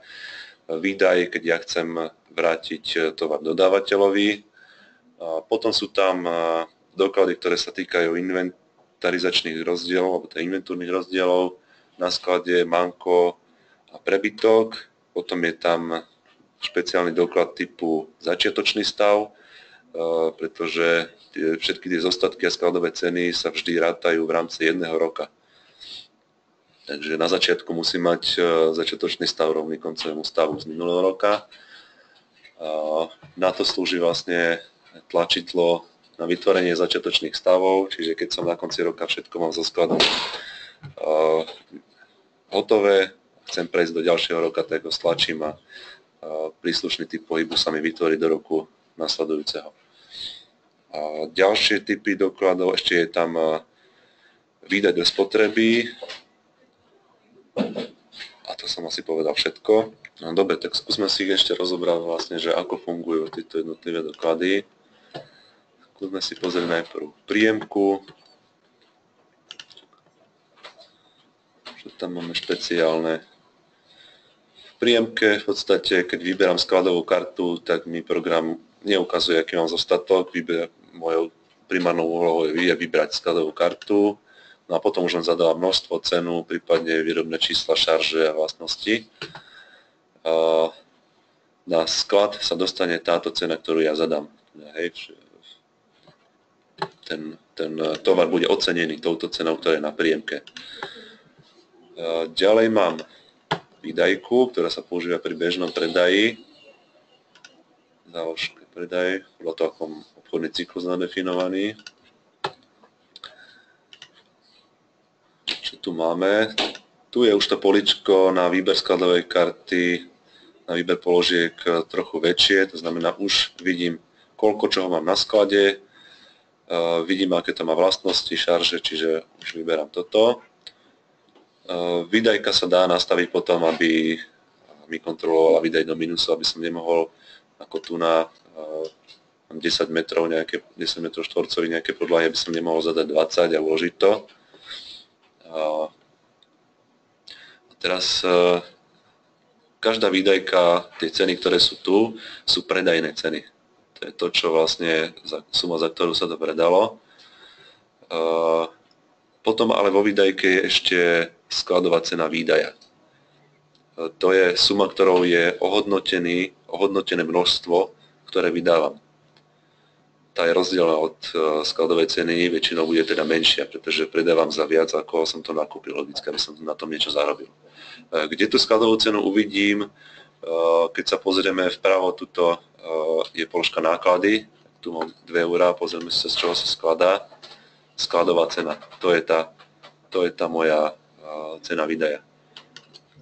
výdaj, keď ja chcem vrátiť tovar dodávateľovi. Potom sú tam doklady, ktoré sa týkajú inventarizačných rozdielov, alebo teda inventúrnych rozdielov, na sklade manko a prebytok. Potom je tam špeciálny doklad typu začiatočný stav, pretože všetky tie zostatky a skladové ceny sa vždy rátajú v rámci 1 roka. Takže na začiatku musí mať začiatočný stav rovný koncovému stavu z minulého roka. Na to slúži vlastne tlačidlo na vytvorenie začiatočných stavov, čiže keď som na konci roka všetko mám so skladom hotové, chcem prejsť do ďalšieho roka, tak ho stlačím a príslušný typ pohybu sa mi vytvorí do roku nasledujúceho. Ďalšie typy dokladov, ešte je tam výdaj do spotreby. A to som asi povedal všetko. No dobre, tak skúsme si ich ešte rozobrať vlastne, že ako fungujú tieto jednotlivé doklady. Skúsme si pozrieť najprv príjemku. Čo tam máme špeciálne? V príjemke v podstate, keď vyberám skladovú kartu, tak mi program neukazuje, aký mám zostatok. Mojou primárnou úlohou je vybrať skladovú kartu. No a potom už len zadávam množstvo, cenu, prípadne výrobné čísla, šarže a vlastnosti. Na sklad sa dostane táto cena, ktorú ja zadám. Hej, ten tovar bude ocenený touto cenou, ktorá je na príjemke. Ďalej mám výdajku, ktorá sa používa pri bežnom predaji. Záložka predaj, podľa toho, ako obchodný cyklus nadefinovaný. Čo tu máme? Tu je už to poličko na výber skladovej karty, na výber položiek trochu väčšie, to znamená, už vidím, koľko čoho mám na sklade, vidím, aké to má vlastnosti, šarže, čiže už vyberám toto. Výdajka sa dá nastaviť potom, aby mi kontrolovala výdaj do minusu, aby som nemohol, ako tu na 10 metrov, 10 metrov štvorcových nejaké podlahy, aby som nemohol zadať 20 a uložiť to. A teraz každá výdajka, tie ceny, ktoré sú tu, sú predajné ceny. To je to, čo vlastne suma, za ktorú sa to predalo. Potom ale vo výdajke je ešte skladová cena výdaja. To je suma, ktorou je ohodnotené množstvo, ktoré vydávam. Tá je rozdielna od skladovej ceny, väčšinou bude teda menšia, pretože predávam za viac, ako som to nakúpil, logicky, aby som na tom niečo zarobil. Kde tú skladovú cenu uvidím, keď sa pozrieme vpravo, tuto je položka náklady, tu mám 2 €, pozrieme sa, z čoho sa skladá. Skladová cena, to je tá moja cena výdaja.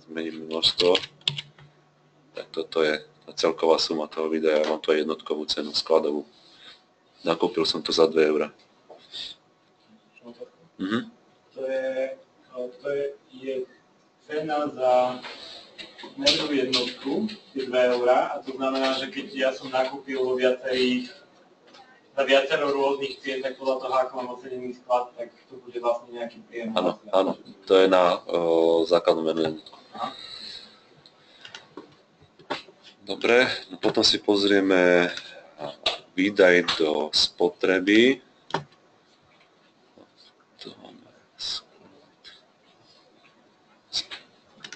Zmením množstvo, tak toto je tá celková suma toho výdaja, mám tu aj jednotkovú cenu skladovú. Nakúpil som to za 2 €. To je cena za mernú jednotku, tie 2 € a to znamená, že keď ja som nakúpil za viacero rôznych cien, tak podľa toho, ako mám ocenený sklad, tak to bude vlastne nejaký príjem. Áno, to je na základnú mernú jednotku. Dobre, no potom si pozrieme výdaj do spotreby.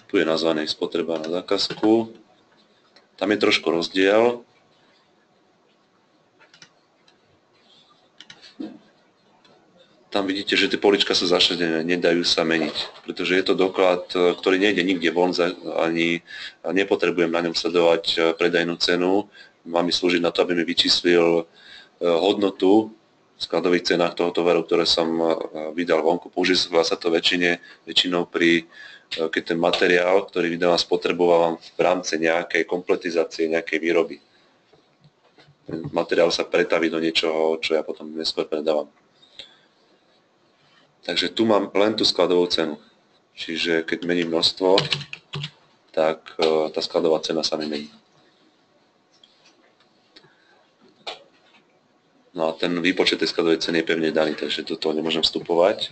Tu je nazvaný spotreba na zákazku. Tam je trošku rozdiel. Tam vidíte, že tie polička sú zašedené, nedajú sa meniť, pretože je to doklad, ktorý nejde nikde von, ani nepotrebujem na ňom sledovať predajnú cenu. Má mi slúžiť na to, aby mi vyčíslil hodnotu v skladových cenách toho tovaru, ktoré som vydal vonku. Používa sa to väčšinou keď ten materiál, ktorý vydávam, spotrebovávam v rámci nejakej kompletizácie, nejakej výroby. Ten materiál sa pretaví do niečoho, čo ja potom neskôr predávam. Takže tu mám len tú skladovú cenu. Čiže keď mením množstvo, tak tá skladová cena sa mi mení. No a ten výpočet tej skladovej ceny je pevne daný, takže do toho nemôžem vstupovať.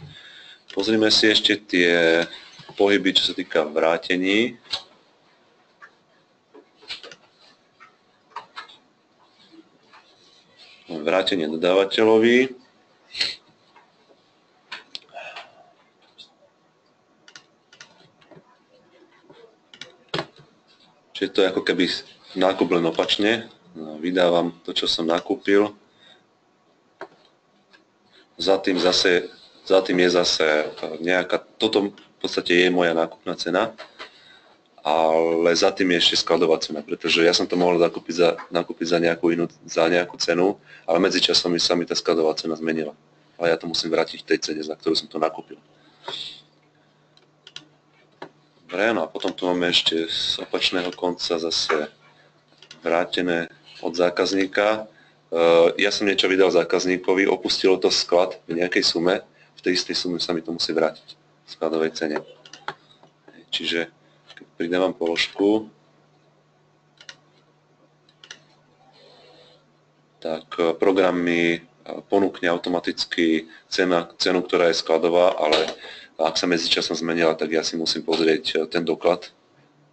Pozrime si ešte tie pohyby, čo sa týka vrátení. Vrátenie dodávateľovi. Čiže to je ako keby nákup len opačne. Vydávam to, čo som nakúpil. Za tým je zase nejaká, toto v podstate je moja nákupná cena, ale za tým je ešte skladová cena, pretože ja som to mohol nakúpiť za nejakú cenu, ale medzičasom sa mi tá skladová cena zmenila. Ale ja to musím vrátiť v tej cene, za ktorú som to nakúpil. Dobre, no a potom tu máme ešte z opačného konca zase vrátené od zákazníka. Ja som niečo vydal zákazníkovi, opustilo to sklad v nejakej sume, v tej istej sume sa mi to musí vrátiť v skladovej cene. Čiže keď pridávam položku, tak program mi ponúkne automaticky cenu, ktorá je skladová, ale ak sa medzičasom zmenila, tak ja si musím pozrieť ten doklad,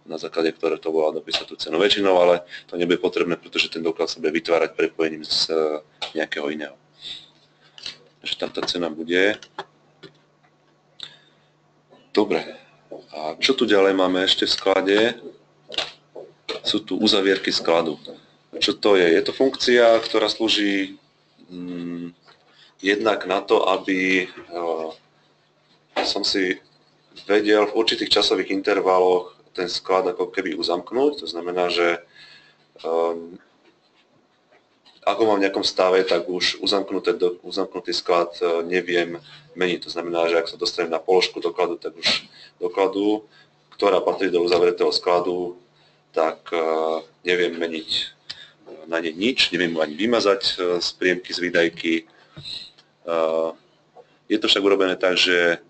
na základe ktoré to bola dopísať tú cenu. Väčšinou, ale to nebude potrebné, pretože ten doklad sa bude vytvárať prepojením z nejakého iného. Takže tam tá cena bude. Dobre. A čo tu ďalej máme ešte v sklade? Sú tu uzavierky skladu. Čo to je? Je to funkcia, ktorá slúži jednak na to, aby som si vedel v určitých časových intervaloch ten sklad ako keby uzamknúť. To znamená, že ako mám v nejakom stave, tak už uzamknutý sklad neviem meniť. To znamená, že ak sa dostanem na položku dokladu, tak už dokladu, ktorá patrí do uzavretého skladu, tak neviem meniť na ne nič, neviem mu ani vymazať z priemky, z výdajky. Je to však urobené tak, že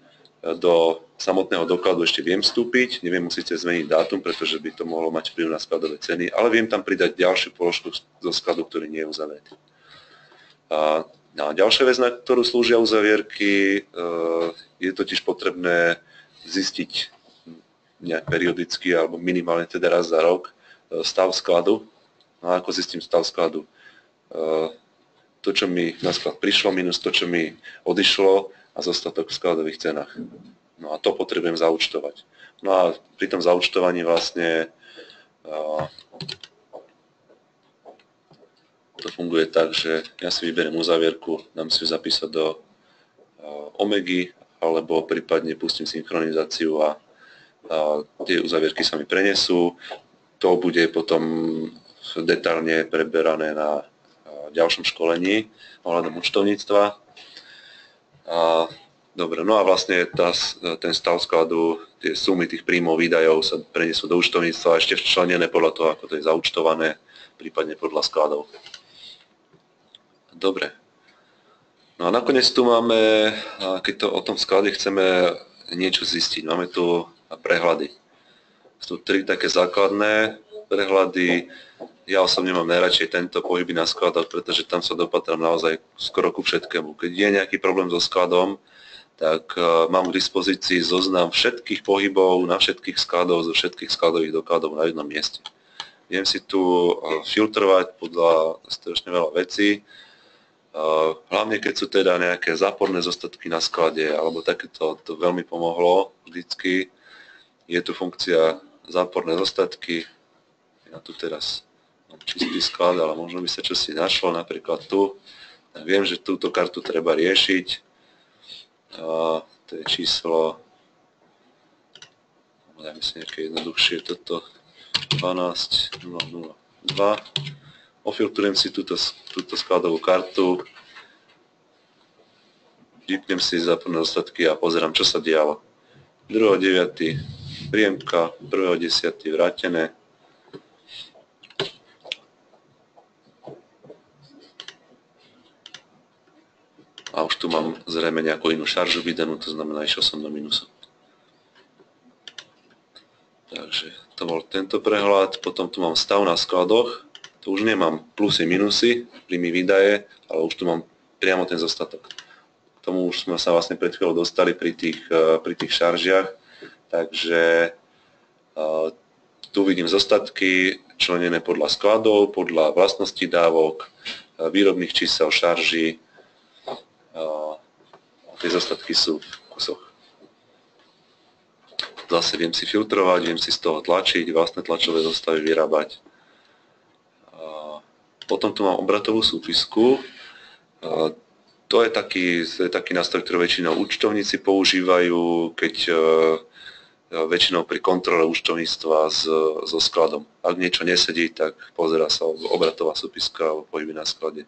do samotného dokladu ešte viem vstúpiť, neviem mu síce zmeniť dátum, pretože by to mohlo mať vplyv na skladové ceny, ale viem tam pridať ďalšiu položku zo skladu, ktorý nie je uzavretý. A ďalšia vec, na ktorú slúžia uzavierky, je totiž potrebné zistiť nejak periodicky alebo minimálne teda raz za rok stav skladu. No a ako zistím stav skladu? To, čo mi na sklad prišlo, minus to, čo mi odišlo a zostatok v skladových cenách. No a to potrebujem zaúčtovať. No a pri tom zaúčtovaní vlastne to funguje tak, že ja si vyberiem uzavierku, dám si ju zapísať do Omegy, alebo prípadne pustím synchronizáciu a tie uzavierky sa mi prenesú. To bude potom detailne preberané na ďalšom školení ohľadom účtovníctva. Dobre, no a vlastne ten stav skladu, tie sumy tých príjmov, výdajov sa prenesú do účtovníctva ešte včlenené podľa toho, ako to je zaúčtované, prípadne podľa skladov. Dobre. No a nakoniec tu máme, keď to o tom sklade chceme niečo zistiť, máme tu prehľady. Sú tri také základné prehľady. Ja osobne mám najradšej tento pohyby na skladoch, pretože tam sa dopatrám naozaj skoro ku všetkému. Keď je nejaký problém so skladom, tak mám k dispozícii zoznam všetkých pohybov na všetkých skladoch, zo všetkých skladových dokladov na jednom mieste. Viem si tu filtrovať podľa strašne veľa vecí, hlavne keď sú teda nejaké záporné zostatky na sklade, alebo takéto, to veľmi pomohlo vždycky. Je tu funkcia záporné zostatky, ja tu teraz mám čistý sklad, ale možno by sa čosi našlo, napríklad tu. Viem, že túto kartu treba riešiť. To je číslo, dajme si nejaké jednoduchšie, toto 12002. Ofiltrujem si túto skladovú kartu, vypnem si záporné zostatky a pozerám, čo sa dialo. 2.9. príjemka, 1.10. vrátené. A už tu mám zrejme nejakú inú šaržu vydanú, to znamená, išiel som do minusu. Takže to bol tento prehľad. Potom tu mám stav na skladoch. Tu už nemám plusy, minusy, príjmy, výdaje, ale už tu mám priamo ten zostatok. K tomu už sme sa vlastne pred chvíľou dostali pri tých šaržiach. Takže tu vidím zostatky členené podľa skladov, podľa vlastností dávok, výrobných čísel, šarží. Tie zostatky sú v kusoch. Zase viem si filtrovať, viem si z toho tlačiť, vlastné tlačové zostavy vyrábať. Potom tu mám obratovú súpisku. To je taký nástroj, ktorý väčšinou účtovníci používajú, keď väčšinou pri kontrole účtovníctva so skladom. Ak niečo nesedí, tak pozerá sa obratová súpiska alebo pohyby na sklade.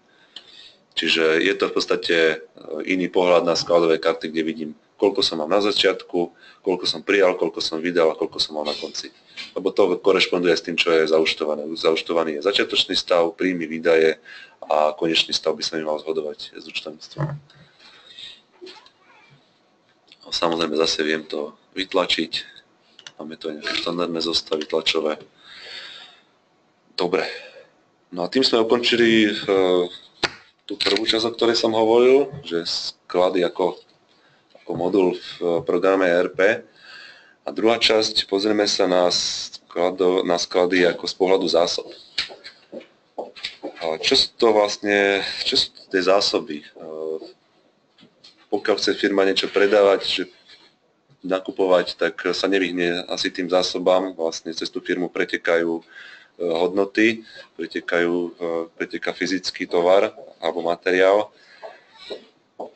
Čiže je to v podstate iný pohľad na skladové karty, kde vidím, koľko som mám na začiatku, koľko som prijal, koľko som vydal a koľko som mal na konci. Lebo to korešponduje s tým, čo je zaučtované. Zaučtovaný je začiatočný stav, príjmy, výdaje a konečný stav by sa mi mal zhodovať s účtovníctvom. Samozrejme zase viem to vytlačiť. Máme tu aj nejaké štandardné zostavy tlačové. Dobre. No a tým sme ukončili tú prvú časť, o ktorej som hovoril, že sklady ako modul v programe ERP. A druhá časť, pozrieme sa na sklady ako z pohľadu zásob. Čo sú tie zásoby? Pokiaľ chce firma niečo predávať, nakupovať, tak sa nevyhne asi tým zásobám. Vlastne cez tú firmu pretekajú hodnoty, preteká fyzický tovar alebo materiál.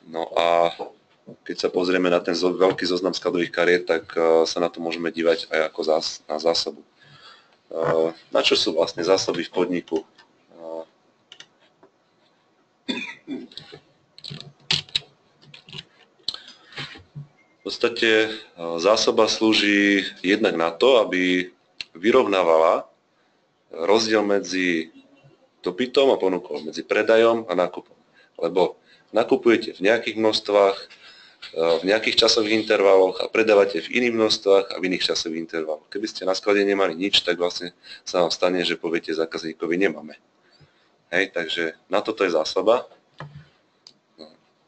No a keď sa pozrieme na ten veľký zoznam skladových kariet, tak sa na to môžeme dívať aj ako na zásobu. Na čo sú vlastne zásoby v podniku? V podstate zásoba slúži jednak na to, aby vyrovnávala rozdiel medzi dopytom a ponukou, medzi predajom a nákupom. Lebo nakupujete v nejakých množstvách, v nejakých časových intervaloch a predávate v iných množstvách a v iných časových intervaloch. Keby ste na sklade nemali nič, tak vlastne sa vám stane, že poviete zákazníkovi nemáme. Hej, takže na toto je zásoba.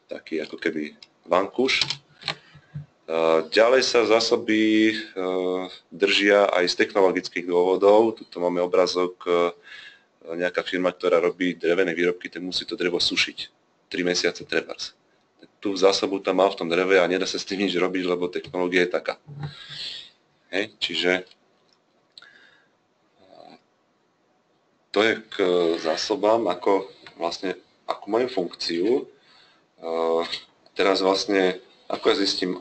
Taký ako keby vankúš. Ďalej sa zásoby držia aj z technologických dôvodov. Tuto máme obrazok, nejaká firma, ktorá robí drevené výrobky, tak musí to drevo sušiť 3 mesiace trebárs. Tú zásobu tam má v tom dreve a nedá sa s tým nič robiť, lebo technológia je taká. Hej, čiže to je k zásobám, ako majú funkciu. Teraz vlastne, ako ja zistím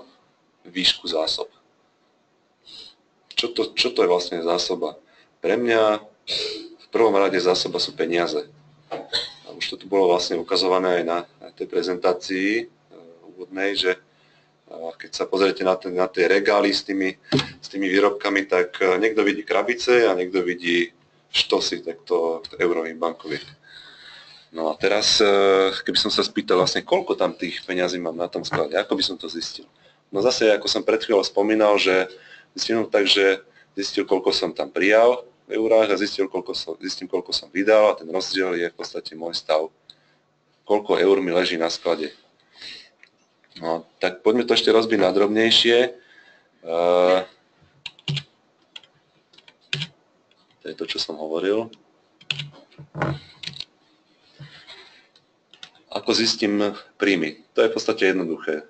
výšku zásob. Čo to je vlastne zásoba? Pre mňa v prvom rade zásoba sú peniaze. A už to tu bolo vlastne ukazované aj na tej prezentácii úvodnej, že keď sa pozriete na tie regály s tými výrobkami, tak niekto vidí krabice a niekto vidí štosy takto eurových bankoviek. No a teraz, keby som sa spýtal vlastne, koľko tam tých peňazí mám na tom sklade, ako by som to zistil? No zase, ako som pred chvíľou spomínal, že zistil, koľko som tam prijal v eurách a zistím, koľko som vydal a ten rozdiel je v podstate môj stav. Koľko eur mi leží na sklade. No, tak poďme to ešte rozbiť na drobnejšie. To je to, čo som hovoril. Ako zistím príjmy? To je v podstate jednoduché.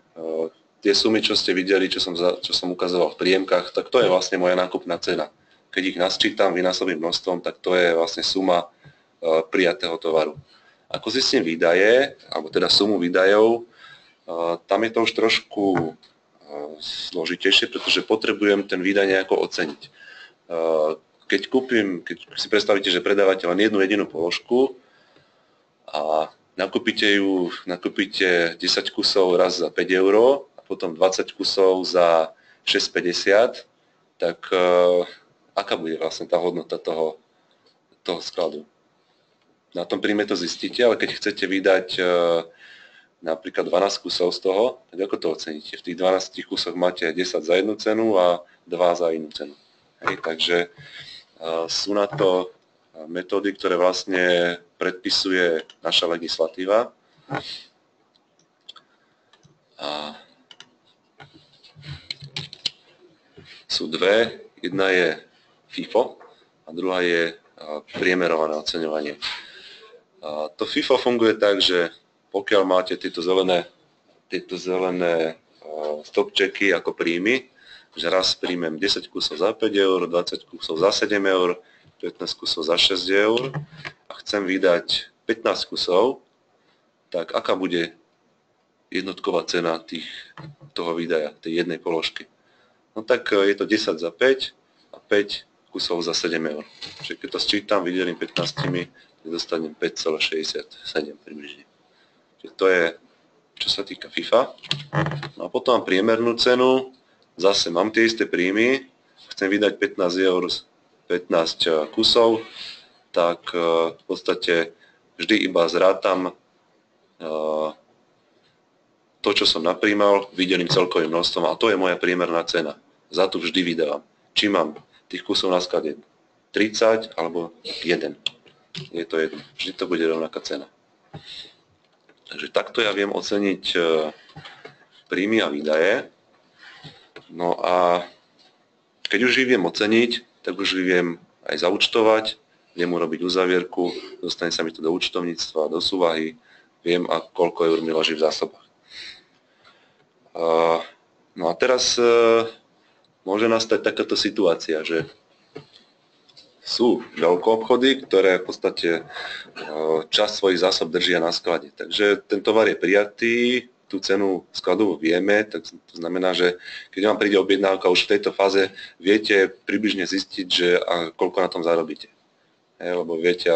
Tie sumy, čo ste videli, čo som ukazoval v príjemkách, tak to je vlastne moja nákupná cena. Keď ich nasčítam vynásobným množstvom, tak to je vlastne suma prijatého tovaru. Ako zistím výdaje, alebo teda sumu výdajov, tam je to už trošku zložitejšie, pretože potrebujem ten výdaj nejako oceniť. Keď si predstavíte, že predávate len jednu jedinú položku a nakúpite 10 kusov raz za 5 eur a potom 20 kusov za 6,50, tak aká bude vlastne tá hodnota toho skladu? Na tom príjme to zistíte, ale keď chcete vydať napríklad 12 kusov z toho, tak ako to oceníte? V tých 12 kusoch máte 10 za jednu cenu a 2 za inú cenu. Hej, takže sú na to metódy, ktoré vlastne predpisuje naša legislatíva. A sú dve. Jedna je FIFO a druhá je priemerované oceňovanie. To FIFO funguje tak, že pokiaľ máte tieto zelené stopčeky ako príjmy, že raz príjmem 10 kusov za 5 eur, 20 kusov za 7 eur, 15 kusov za 6 eur a chcem vydať 15 kusov, tak aká bude jednotková cena toho výdaja, tej jednej položky? No tak je to 10 za 5 a 5 kusov za 7 eur. Čiže keď to sčítam, vydelím 15, tak dostanem 5,67 približne. Čiže to je, čo sa týka FIFA. No a potom mám priemernú cenu, zase mám tie isté príjmy, chcem vydať 15 eur, 15 kusov, tak v podstate vždy iba zrátam to, čo som napríjmal, vydelím celkovým množstvom a to je moja priemerná cena. Za to vždy vydávam. Či mám tých kusov na sklade 30 alebo 1. Je to jedno. Vždy to bude rovnaká cena. Takže takto ja viem oceniť príjmy a výdaje. No a keď už ich viem oceniť, tak už ich viem aj zaúčtovať, viem urobiť uzavierku, dostane sa mi to do účtovníctva, do súvahy, viem, koľko eur mi leží v zásobách. No a teraz môže nastať takáto situácia, že sú veľkoobchody, ktoré v podstate časť svojich zásob držia na sklade. Takže ten tovar je prijatý, tú tú cenu skladovú vieme, tak to znamená, že keď vám príde objednávka, už v tejto fáze viete približne zistiť, že koľko na tom zarobíte. Lebo viete,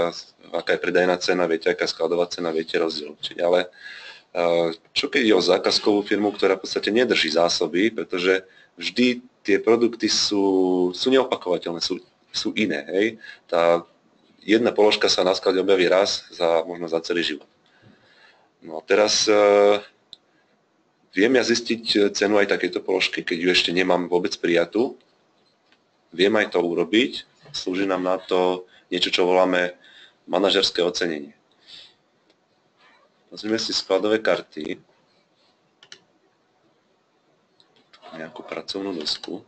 aká je predajná cena, viete, aká je skladová cena, viete rozdiel určiť. Ale čo keď je o zákazkovú firmu, ktorá v podstate nedrží zásoby, pretože vždy tie produkty sú neopakovateľné, sú iné. Hej? Tá jedna položka sa na sklade objaví raz možno za celý život. No a teraz viem ja zistiť cenu aj takéto položky, keď ju ešte nemám vôbec prijatú. Viem aj to urobiť. Slúži nám na to niečo, čo voláme manažerské ocenenie. Pozrime si skladové karty. Nejakú pracovnú dosku.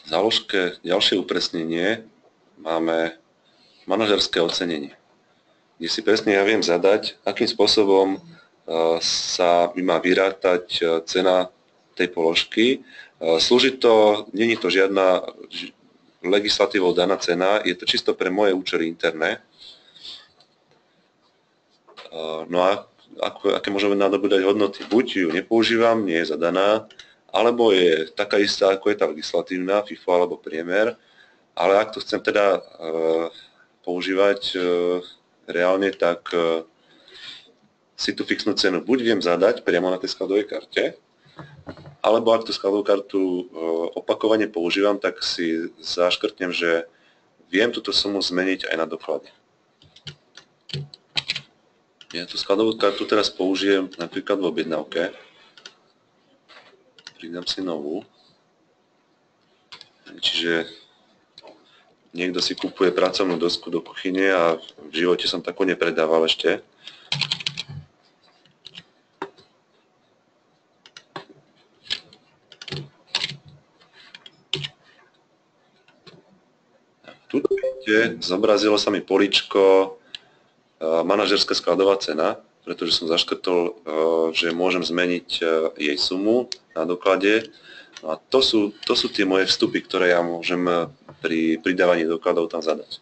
V záložke ďalšie upresnenie máme manažerské ocenenie, kde si presne ja viem zadať, akým spôsobom sa mi má vyrátať cena tej položky. Slúži to, nie je to žiadna legislatívou daná cena, je to čisto pre moje účely interné. No a aké môžeme nadobúdať hodnoty? Buď ju nepoužívam, nie je zadaná, alebo je taká istá, ako je tá legislatívna, FIFO alebo priemer, ale ak to chcem teda používať reálne, tak si tú fixnú cenu buď viem zadať priamo na tej skladovej karte, alebo ak tú skladovú kartu opakovane používam, tak si zaškrtnem, že viem túto sumu zmeniť aj na doklade. Ja tú skladovú kartu teraz použijem napríklad v objednávke. Pridám si novú. Čiže niekto si kupuje pracovnú dosku do kuchyne a v živote som takú nepredával ešte. Tu vidíte, zobrazilo sa mi políčko manažerská skladová cena, pretože som zaškrtol, že môžem zmeniť jej sumu na doklade. No a to sú tie moje vstupy, ktoré ja môžem pri pridávaní dokladov tam zadať.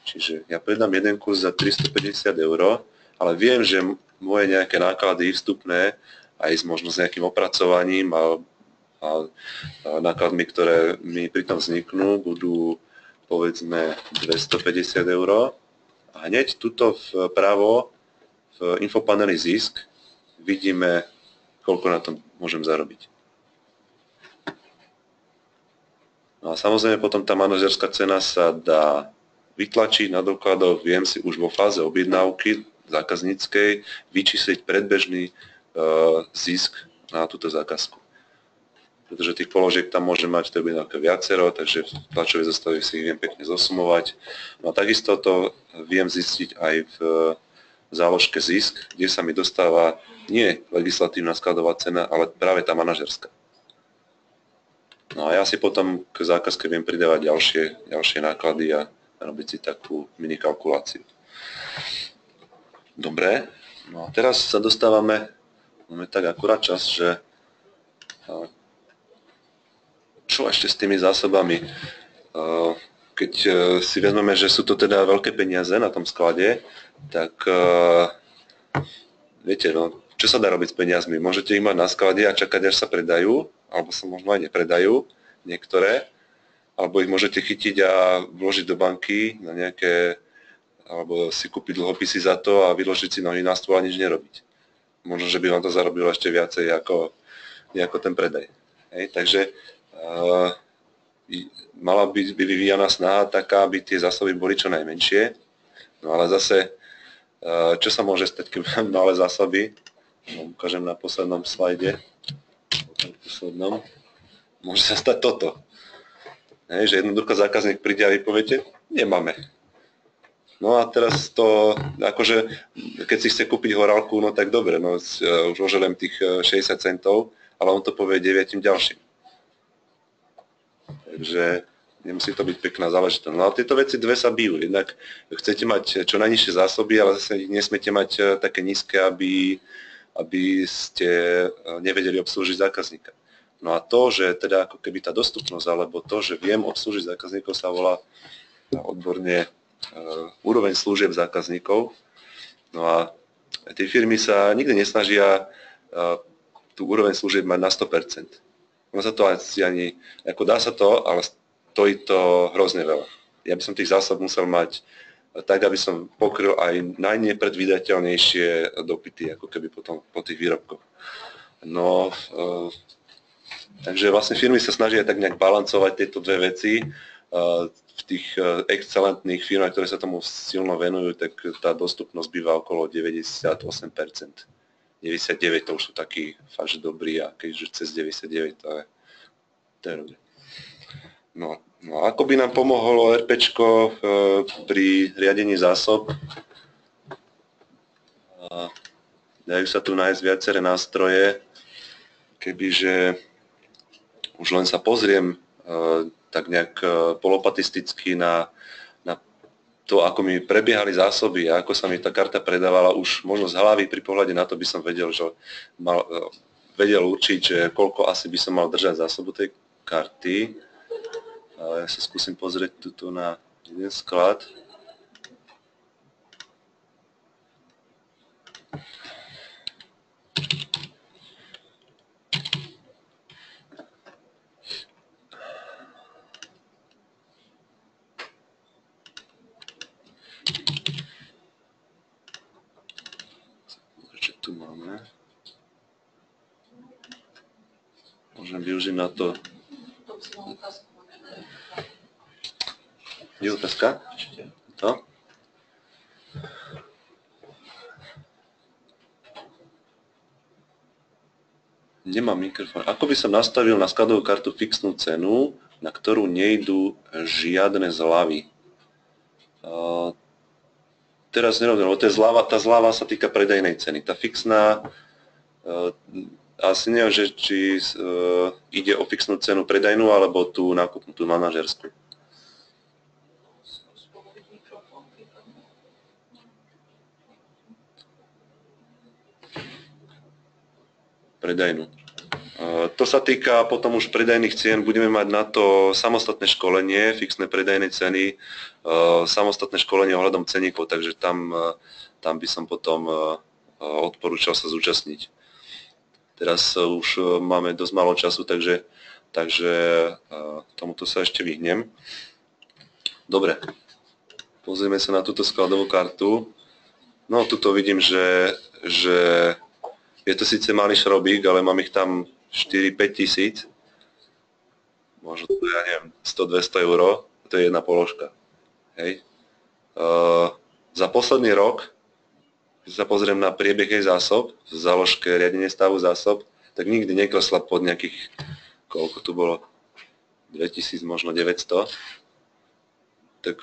Čiže ja predám jeden kus za 350 €, ale viem, že moje nejaké náklady vstupné, aj možno s nejakým opracovaním a nákladmi, ktoré mi pri tom vzniknú, budú povedzme 250 €. A hneď tuto vpravo v infopaneli zisk vidíme, koľko na tom môžem zarobiť. No a samozrejme potom tá manažerská cena sa dá vytlačiť na dokladoch, viem si už vo fáze objednávky zákazníckej vyčísliť predbežný zisk na túto zákazku. Pretože tých položiek tam môžem mať v tej objednávke viacero, takže v tlačovej zostave si ich viem pekne zosumovať. No a takisto to viem zistiť aj v záložke zisk, kde sa mi dostáva nie legislatívna skladová cena, ale práve tá manažerská. No a ja si potom k zákazke viem pridávať ďalšie náklady a robiť si takú mini kalkuláciu. Dobre, no a teraz sa dostávame, máme tak akurát čas, že čo ešte s tými zásobami? Keď si vezmeme, že sú to teda veľké peniaze na tom sklade, tak viete, no, čo sa dá robiť s peniazmi? Môžete ich mať na sklade a čakať, až sa predajú, alebo sa možno aj nepredajú niektoré, alebo ich môžete chytiť a vložiť do banky na nejaké, alebo si kúpiť dlhopisy za to a vyložiť si nohy na stôl a nič nerobiť. Možno, že by vám to zarobilo ešte viacej ako ten predaj. Hej, takže mala byť vyvíjaná snaha taká, aby tie zásoby boli čo najmenšie. No ale zase, čo sa môže stať, keď mám malé zásoby? Ukážem na poslednom slajde. Môže sa stať toto. Že jednoducho zákazník príde a vy poviete, nemáme. No a teraz to, akože, keď si chce kúpiť horálku, no tak dobre, no už oželem tých 60 centov, ale on to povie 9 ďalším. Takže nemusí to byť pekná záležitosť. No a tieto veci dve sa bijú. Jednak chcete mať čo najnižšie zásoby, ale zase nesmiete mať také nízke, aby ste nevedeli obslúžiť zákazníka. No a to, že teda ako keby tá dostupnosť, alebo to, že viem obslúžiť zákazníkov, sa volá odborne úroveň služieb zákazníkov. No a Tie firmy sa nikdy nesnažia tú úroveň služieb mať na 100%. Ono sa to asi ani, ako dá sa to, ale stojí to hrozne veľa. Ja by som tých zásob musel mať tak, aby som pokryl aj najnepredvídateľnejšie dopyty, ako keby potom po tých výrobkoch. No, takže vlastne firmy sa snažia tak nejak balancovať tieto dve veci. V tých excelentných firmách, ktoré sa tomu silno venujú, tak tá dostupnosť býva okolo 98%. 99 to už sú takí fakt dobrí a keďže cez 99 to je dobré. No a ako by nám pomohlo RPčko pri riadení zásob? Dajú sa tu nájsť viaceré nástroje, kebyže už len sa pozriem tak nejak polopatisticky na to, ako mi prebiehali zásoby a ako sa mi tá karta predávala, už možno z hlavy pri pohľade na to by som vedel, že vedel určiť, že koľko asi by som mal držať zásobu tej karty. Ja sa skúsim pozrieť tuto na jeden sklad. Tu máme. Môžem využiť na to. Je otázka? To? Nemám mikrofón. Ako by som nastavil na skladovú kartu fixnú cenu, na ktorú nejdú žiadne zľavy? Teraz nerozumiem, lebo tá zľava sa týka predajnej ceny. Tá fixná, asi neviem, že či ide o fixnú cenu predajnú, alebo tú nákupnú, tú manažerskú. Predajnú. To sa týka potom už predajných cien, budeme mať na to samostatné školenie, fixné predajné ceny, samostatné školenie ohľadom ceníkov, takže tam by som potom odporúčal sa zúčastniť. Teraz už máme dosť málo času, takže tomuto sa ešte vyhnem. Dobre, pozrieme sa na túto skladovú kartu. No, tuto vidím, že je to síce malý šrobík, ale mám ich tam 4-5 tisíc, možno to ja neviem, 100-200 eur, to je jedna položka. Hej. Za posledný rok, keď sa pozriem na priebeh jej zásob, v záložke riadenie stavu zásob, tak nikdy neklesla pod nejakých, koľko tu bolo, 2000, možno 900. Tak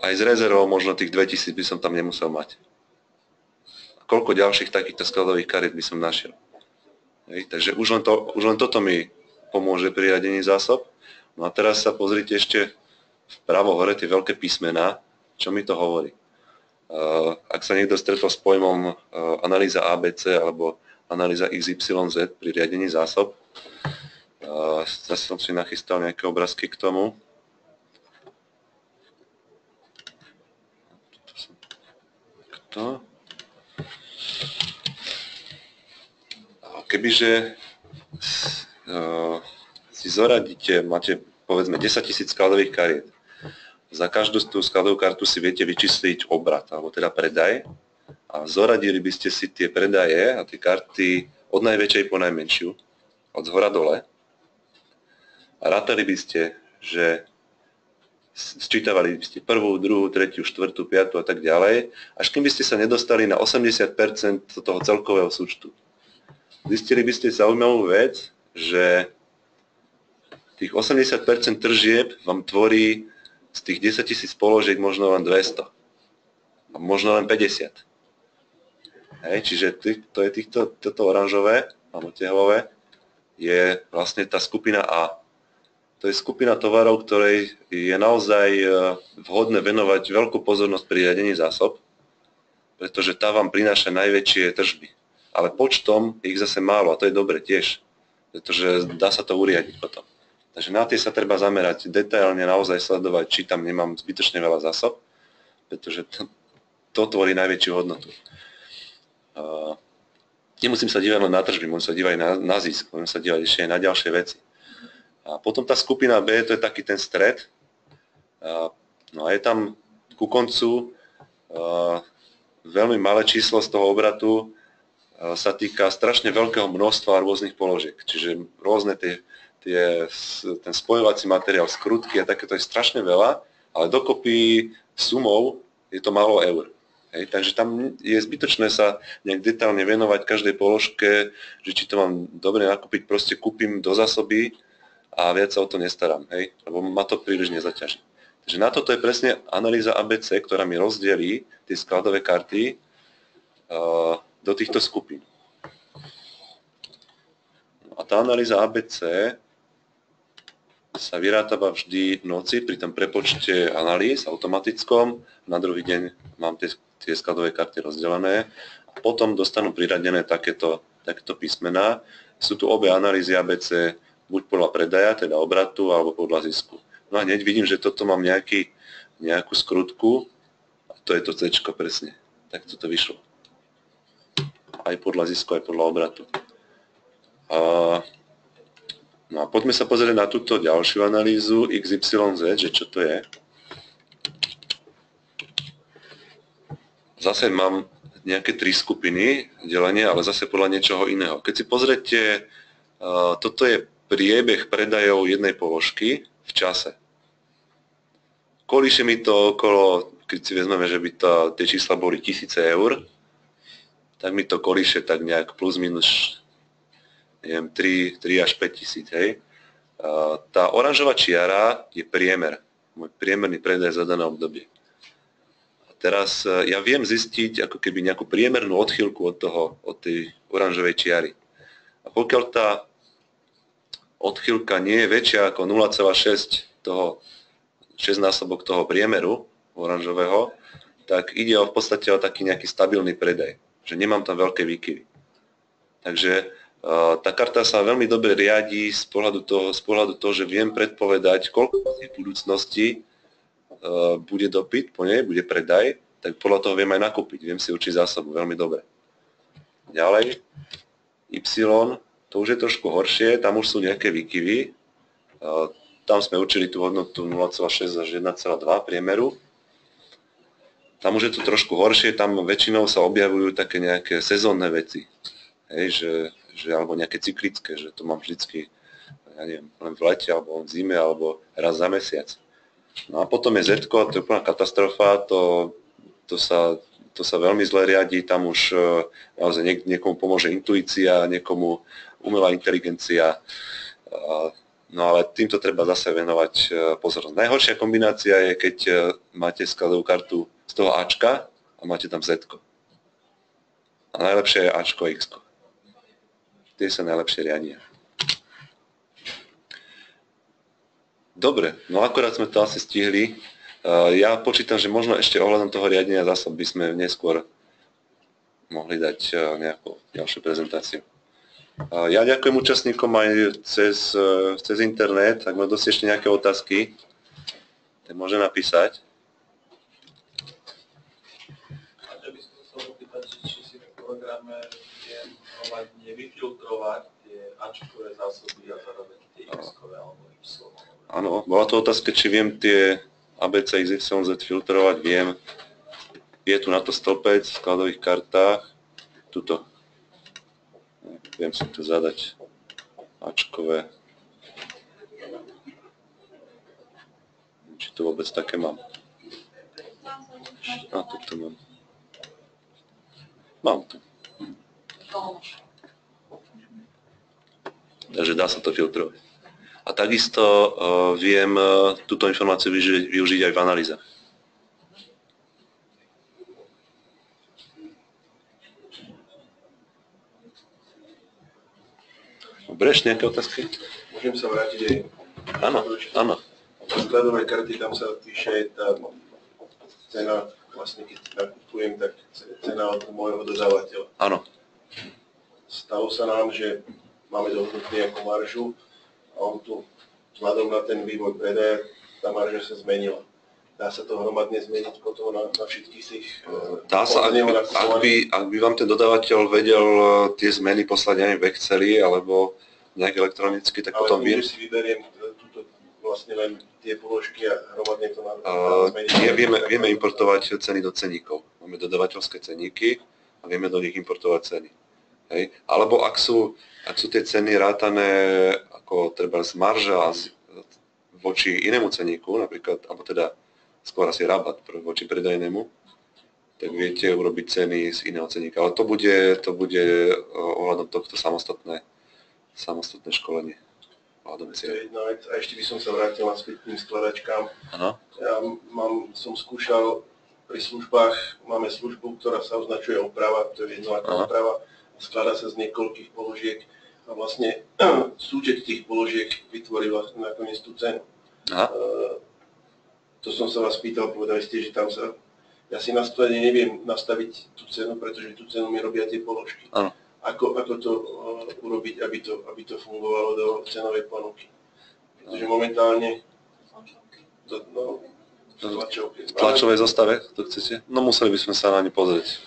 aj z rezervou možno tých 2000 by som tam nemusel mať. A koľko ďalších takýchto skladových kariet by som našiel. Hej, takže už len toto mi pomôže pri riadení zásob. No a teraz sa pozrite ešte vpravo hore tie veľké písmená, čo mi to hovorí. Ak sa niekto stretol s pojmom analýza ABC alebo analýza XYZ pri riadení zásob, zase som si nachystal nejaké obrázky k tomu. Kebyže si zoradíte, máte povedzme 10 000 skladových kariet, za každú tú skladovú kartu si viete vyčísliť obrat, alebo teda predaj, a zoradili by ste si tie predaje a tie karty od najväčšej po najmenšiu, od zhora dole, a rátali by ste, že sčítavali by ste prvú, druhú, tretiu, štvrtú, piatu a tak ďalej, až kým by ste sa nedostali na 80% toho celkového súčtu. Zistili by ste zaujímavú vec, že tých 80% tržieb vám tvorí z tých 10 000 položiek možno len 200. A možno len 50. Hej, čiže to je toto oranžové, alebo tehlové, je vlastne tá skupina A. To je skupina tovarov, ktorej je naozaj vhodné venovať veľkú pozornosť pri riadení zásob, pretože tá vám prináša najväčšie tržby. Ale počtom ich zase málo a to je dobre tiež, pretože dá sa to uriadiť potom. Takže na tie sa treba zamerať detailne, naozaj sledovať, či tam nemám zbytočne veľa zásob, pretože to to tvorí najväčšiu hodnotu. Nemusím sa dívať len na tržby, môžem sa dívať na zisk, môžem sa dívať ešte aj na ďalšie veci. A potom tá skupina B, to je taký ten stred. No a je tam ku koncu veľmi malé číslo z toho obratu sa týka strašne veľkého množstva rôznych položiek. Čiže rôzne ten spojovací materiál, skrutky a takéto je strašne veľa, ale dokopy sumou je to málo eur. Hej, takže tam je zbytočné sa nejak detailne venovať každej položke, že či to mám dobre nakúpiť, proste kúpim do zásoby a viac sa o to nestaram, hej, lebo ma to príliš nezaťaží. Takže na toto je presne analýza ABC, ktorá mi rozdelí tie skladové karty do týchto skupín. A tá analýza ABC sa vyrátava vždy v noci pri tom prepočte analýz automatickom. Na druhý deň mám tie skladové karty rozdelené. A potom dostanú priradené takéto písmená. Sú tu obe analýzy ABC buď podľa predaja, teda obratu, alebo podľa zisku. No a hneď vidím, že toto mám nejakú skrutku. A to je to C presne. Tak toto vyšlo. Aj podľa zisku, aj podľa obratu. No a poďme sa pozrieť na túto ďalšiu analýzu XYZ, že čo to je. Zase mám nejaké 3 skupiny delenie, ale zase podľa niečoho iného. Keď si pozriete, toto je priebeh predajov jednej položky v čase. Kolíše mi to okolo, keď si vezmeme, že by tie čísla boli 1000 eur, tak mi to kolíše tak nejak plus minus, neviem, 3 až 5 tisíc, hej. Tá oranžová čiara je priemer, môj priemerný predaj za dané obdobie. A teraz ja viem zistiť ako keby nejakú priemernú odchýlku od tej oranžovej čiary. A pokiaľ tá odchýlka nie je väčšia ako 0,6 6-násobok toho priemeru oranžového, tak ide v podstate o taký nejaký stabilný predaj, že nemám tam veľké výkyvy. Takže tá karta sa veľmi dobre riadi z pohľadu toho, že viem predpovedať, koľko v budúcnosti bude dopyt po nej, bude predaj, tak podľa toho viem aj nakúpiť, viem si určiť zásobu veľmi dobre. Ďalej, Y, to už je trošku horšie, tam už sú nejaké výkyvy, tam sme určili tú hodnotu 0,6 až 1,2 priemeru. Tam už je to trošku horšie, tam väčšinou sa objavujú také nejaké sezónne veci. Hej, že alebo nejaké cyklické, že to mám vždycky, ja neviem, len v lete, alebo v zime, alebo raz za mesiac. No a potom je Z, to je úplná katastrofa, to sa veľmi zle riadi, tam už naozaj niekomu pomôže intuícia, niekomu umelá inteligencia, no ale týmto treba zase venovať pozornosť. Najhoršia kombinácia je, keď máte skladovú kartu z toho Ačka a máte tam Z. A najlepšie je Ačko a Xko. Tie sa najlepšie riadia. Dobre, no akorát sme to asi stihli. Ja počítam, že možno ešte ohľadom toho riadenia zásob by sme neskôr mohli dať nejakú ďalšiu prezentáciu. Ja ďakujem účastníkom aj cez internet. Ak máte ešte nejaké otázky, tak môže napísať. Ja by som chcel opýtať, či si v programe nevyfiltrovať tie Ačkové zásoby a zároveň tie X-kové alebo Y. Áno, bola to otázka, či viem tie ABC, XYZ filtrovať, viem. Je tu na to stĺpec v skladových kartách. Tuto. Viem si tu zadať Ačkové. Či to vôbec také mám. A toto mám. Mám tu. Takže dá sa to filtrovať. A takisto viem túto informáciu využiť aj v analýzach. Dobre, ešte nejaké otázky? Môžem sa vrátiť aj... Áno, áno. Skladové karty, tam sa píše tá cena, vlastne keď nakupujem, tak cena od môjho dodávateľa. Áno. Stalo sa nám, že máme dohodnutú nejakú maržu a on tu vzhľadom na ten vývoj predaja, tá marža sa zmenila. dá sa to hromadne zmeniť potom na všetkých tých... Dá sa, ak by vám ten dodávateľ vedel tie zmeny poslať aj v Exceli alebo nejak elektronicky, tak potom viem. Ale si vyberiem túto vlastne len tie položky a hromadne to zmeniť. Vieme importovať ceny do ceníkov. Máme dodávateľské ceníky a vieme do nich importovať ceny. Hej. Alebo ak sú tie ceny rátané ako treba z marža voči inému ceníku, napríklad, alebo teda skôr asi rabat voči predajnému, tak viete urobiť ceny z iného ceníka. Ale to bude ohľadom tohto samostatné školenie. To je jedna vec. A ešte by som sa vrátil naspäť k tým skladačkám. Ano. Ja som skúšal pri službách, máme službu, ktorá sa označuje oprava, to je jednotná oprava, skladá sa z niekoľkých položiek a vlastne súčet tých položiek vytvorí vlastne nakoniec tú cenu. To som sa vás pýtal, povedali ste, že tam sa... Ja si na sklade neviem nastaviť tú cenu, pretože tú cenu mi robia tie položky. Áno. Ako to urobiť, aby to fungovalo do cenovej ponuky? Pretože momentálne... V tlačovej zostave to chcete? No museli by sme sa na ne pozrieť.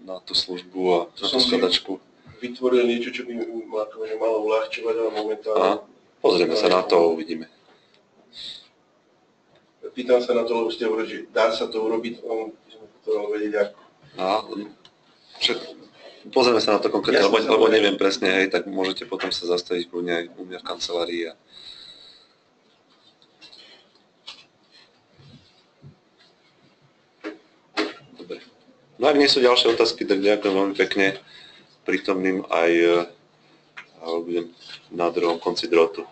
Na tú službu a na tú skladačku. Vytvoril niečo, čo by ma akože malo uľahčovať, ale momentálne... Pozrieme sa na to a uvidíme. Pýtam sa na to, lebo ste hovorili, že dá sa to urobiť, by sme to vedieť ako. Pozrieme sa na to konkrétne, lebo neviem presne, hej, tak môžete potom sa zastaviť kľudne aj u mňa v kancelárii. Dobre. No ak nie sú ďalšie otázky, tak ďakujem veľmi pekne prítomným aj budem na druhom konci drôtu.